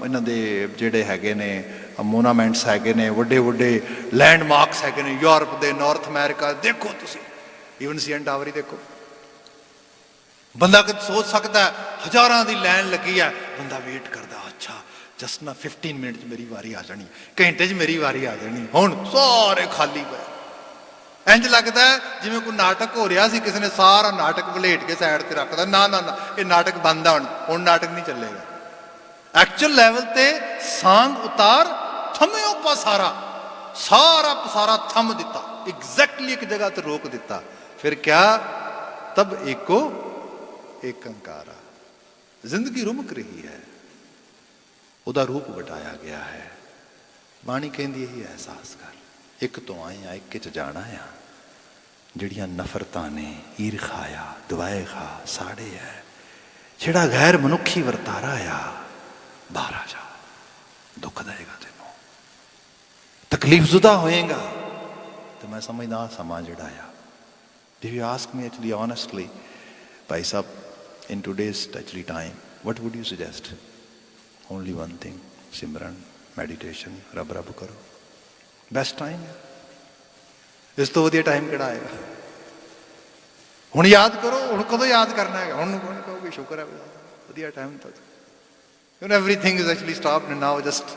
ਇਹਨਾਂ ਦੇ ਜਿਹੜੇ ਹੈਗੇ ਨੇ ਮੋਨਾਮੈਂਟਸ ਹੈਗੇ ਨੇ, ਵੱਡੇ ਵੱਡੇ ਲੈਂਡਮਾਰਕਸ ਹੈਗੇ ਨੇ ਯੂਰਪ ਦੇ, ਨਾਰਥ ਅਮਰੀਕਾ, ਦੇਖੋ ਤੁਸੀਂ ਈਵਨ ਸੀਐਨ ਟਾਵਰ ਹੀ ਦੇਖੋ। ਬੰਦਾ ਕਿ ਸੋਚ ਸਕਦਾ ਹਜ਼ਾਰਾਂ ਦੀ ਲਾਈਨ ਲੱਗੀ ਹੈ, ਬੰਦਾ ਵੇਟ ਕਰਦਾ, ਅੱਛਾ ਜਸਟ ਨਾ 15 ਮਿੰਟ 'ਚ ਮੇਰੀ ਵਾਰੀ ਆ ਜਾਣੀ, ਘੰਟੇ 'ਚ ਮੇਰੀ ਵਾਰੀ ਆ ਜਾਣੀ। ਹੁਣ ਸਾਰੇ ਖਾਲੀ ਪਏ। ਇੰਝ ਲੱਗਦਾ ਜਿਵੇਂ ਕੋਈ ਨਾਟਕ ਹੋ ਰਿਹਾ ਸੀ, ਕਿਸੇ ਨੇ ਸਾਰਾ ਨਾਟਕ ਵਲੇਟ ਕੇ ਸਾਈਡ ਤੇ ਰੱਖਦਾ। ਨਾ ਇਹ ਨਾਟਕ ਬੰਦ ਆ, ਹੁਣ ਨਾਟਕ ਨਹੀਂ ਚੱਲੇਗਾ। ਐਕਚੁਅਲ ਲੈਵਲ ਤੇ ਸਾਂਗ ਉਤਾਰ ਥਮਿਓ ਪਸਾਰਾ, ਸਾਰਾ ਪਸਾਰਾ ਥੰਮ ਦਿੱਤਾ, ਐਗਜ਼ੈਕਟਲੀ ਇੱਕ ਜਗ੍ਹਾ ਤੇ ਰੋਕ ਦਿੱਤਾ। ਫਿਰ ਕਿਆ ਤਬ ਏਕੋ ਏਕੰਕਾਰਾ। ਜ਼ਿੰਦਗੀ ਰੁਮਕ ਰਹੀ ਹੈ, ਉਹਦਾ ਰੂਪ ਵਟਾਇਆ ਗਿਆ ਹੈ। ਬਾਣੀ ਕਹਿੰਦੀ ਇਹੀ ਅਹਿਸਾਸ ਕਰ, ਇੱਕ ਤੋਂ ਆਏ ਆ, ਇੱਕ 'ਚ ਜਾਣਾ ਆ। ਜਿਹੜੀਆਂ ਨਫ਼ਰਤਾਂ ਨੇ, ਈਰਖਾ ਆ, ਦੁਆਏ ਖਾ ਸਾੜੇ ਹੈ, ਜਿਹੜਾ ਗੈਰ ਮਨੁੱਖੀ ਵਰਤਾਰਾ ਆ, ਬਾਹਰ ਆ ਜਾ। ਦੁੱਖ ਦੇਗਾ ਤੈਨੂੰ, ਤਕਲੀਫ ਜ਼ੁਦਾ ਹੋਏਗਾ। ਤੇ ਮੈਂ ਸਮਝਦਾ ਸਮਾਂ ਜਿਹੜਾ ਆ, if you ask me actually honestly, Bhai Sahib, in today's actually time, what would you suggest? Only one thing, Simran, meditation, ਰੱਬ ਕਰੋ। ਬੈਸਟ ਟਾਈਮ ਹੈ। ਇਸ ਤੋਂ ਵਧੀਆ ਟਾਈਮ ਕਿਹੜਾ ਆਏਗਾ? ਹੁਣ ਯਾਦ ਕਰੋ। ਹੁਣ ਕਦੋਂ ਯਾਦ ਕਰਨਾ ਹੈਗਾ? ਹੁਣ ਕੌਣ ਕਹੋਗੇ ਸ਼ੁਕਰ ਹੈ ਵਧੀਆ ਟਾਈਮ ਤਾਂ। When everything is actually stopped and now just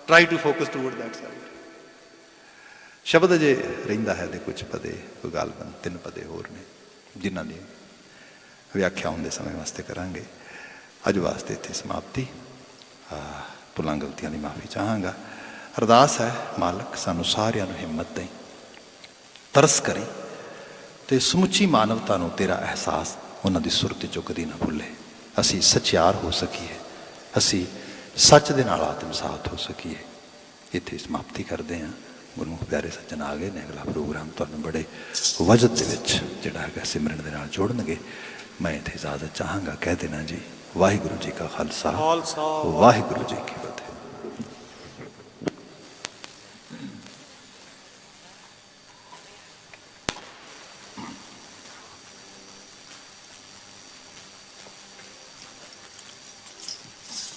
try to focus toward that side. ਸ਼ਬਦ ਅਜੇ ਰਹਿੰਦਾ ਹੈ ਤੇ ਕੁਝ ਪਦੇ ਕੋਈ ਗੱਲਬਾਤ 3 ਪਦੇ ਹੋਰ ਨੇ ਜਿਨ੍ਹਾਂ ਦੀ ਵਿਆਖਿਆ ਹੁੰਦੇ ਸਮੇਂ ਵਾਸਤੇ ਕਰਾਂਗੇ। ਅੱਜ ਵਾਸਤੇ ਇੱਥੇ ਸਮਾਪਤੀ। ਭੁੱਲਾਂ ਗਲਤੀਆਂ ਦੀ ਮਾਫੀ ਚਾਹਾਂਗਾ। ਅਰਦਾਸ ਹੈ ਮਾਲਕ ਸਾਨੂੰ ਸਾਰਿਆਂ ਨੂੰ ਹਿੰਮਤ ਦੇਈ, ਤਰਸ ਕਰੀ ਤੇ ਸਮੁੱਚੀ ਮਾਨਵਤਾ ਨੂੰ ਤੇਰਾ ਅਹਿਸਾਸ ਉਹਨਾਂ ਦੀ ਸੁਰਤ ਚੋਂ ਕਦੀ ਨਾ ਭੁੱਲੇ। ਅਸੀਂ ਸੱਚਿਆਰ ਹੋ ਸਕੀਏ, ਅਸੀਂ ਸੱਚ ਦੇ ਨਾਲ ਆਤਮਸਾਤ ਹੋ ਸਕੀਏ। ਇੱਥੇ ਸਮਾਪਤੀ ਕਰਦੇ ਹਾਂ। ਗੁਰਮੁਖ ਪਿਆਰੇ ਸੱਜਣ ਆ ਗਏ ਨੇ। ਅਗਲਾ ਪ੍ਰੋਗਰਾਮ ਤੁਹਾਨੂੰ ਬੜੇ ਵਜਦ ਦੇ ਵਿੱਚ ਜਿਹੜਾ ਹੈਗਾ ਸਿਮਰਨ ਦੇ ਨਾਲ ਜੋੜਨਗੇ। ਮੈਂ ਇੱਥੇ ਇਜਾਜ਼ਤ ਚਾਹਾਂਗਾ, ਕਹਿ ਦੇਣਾ ਜੀ, ਵਾਹਿਗੁਰੂ ਜੀ ਕਾ ਖਾਲਸਾ, ਵਾਹਿਗੁਰੂ ਜੀ ਕੀ ਫਤਿਹ।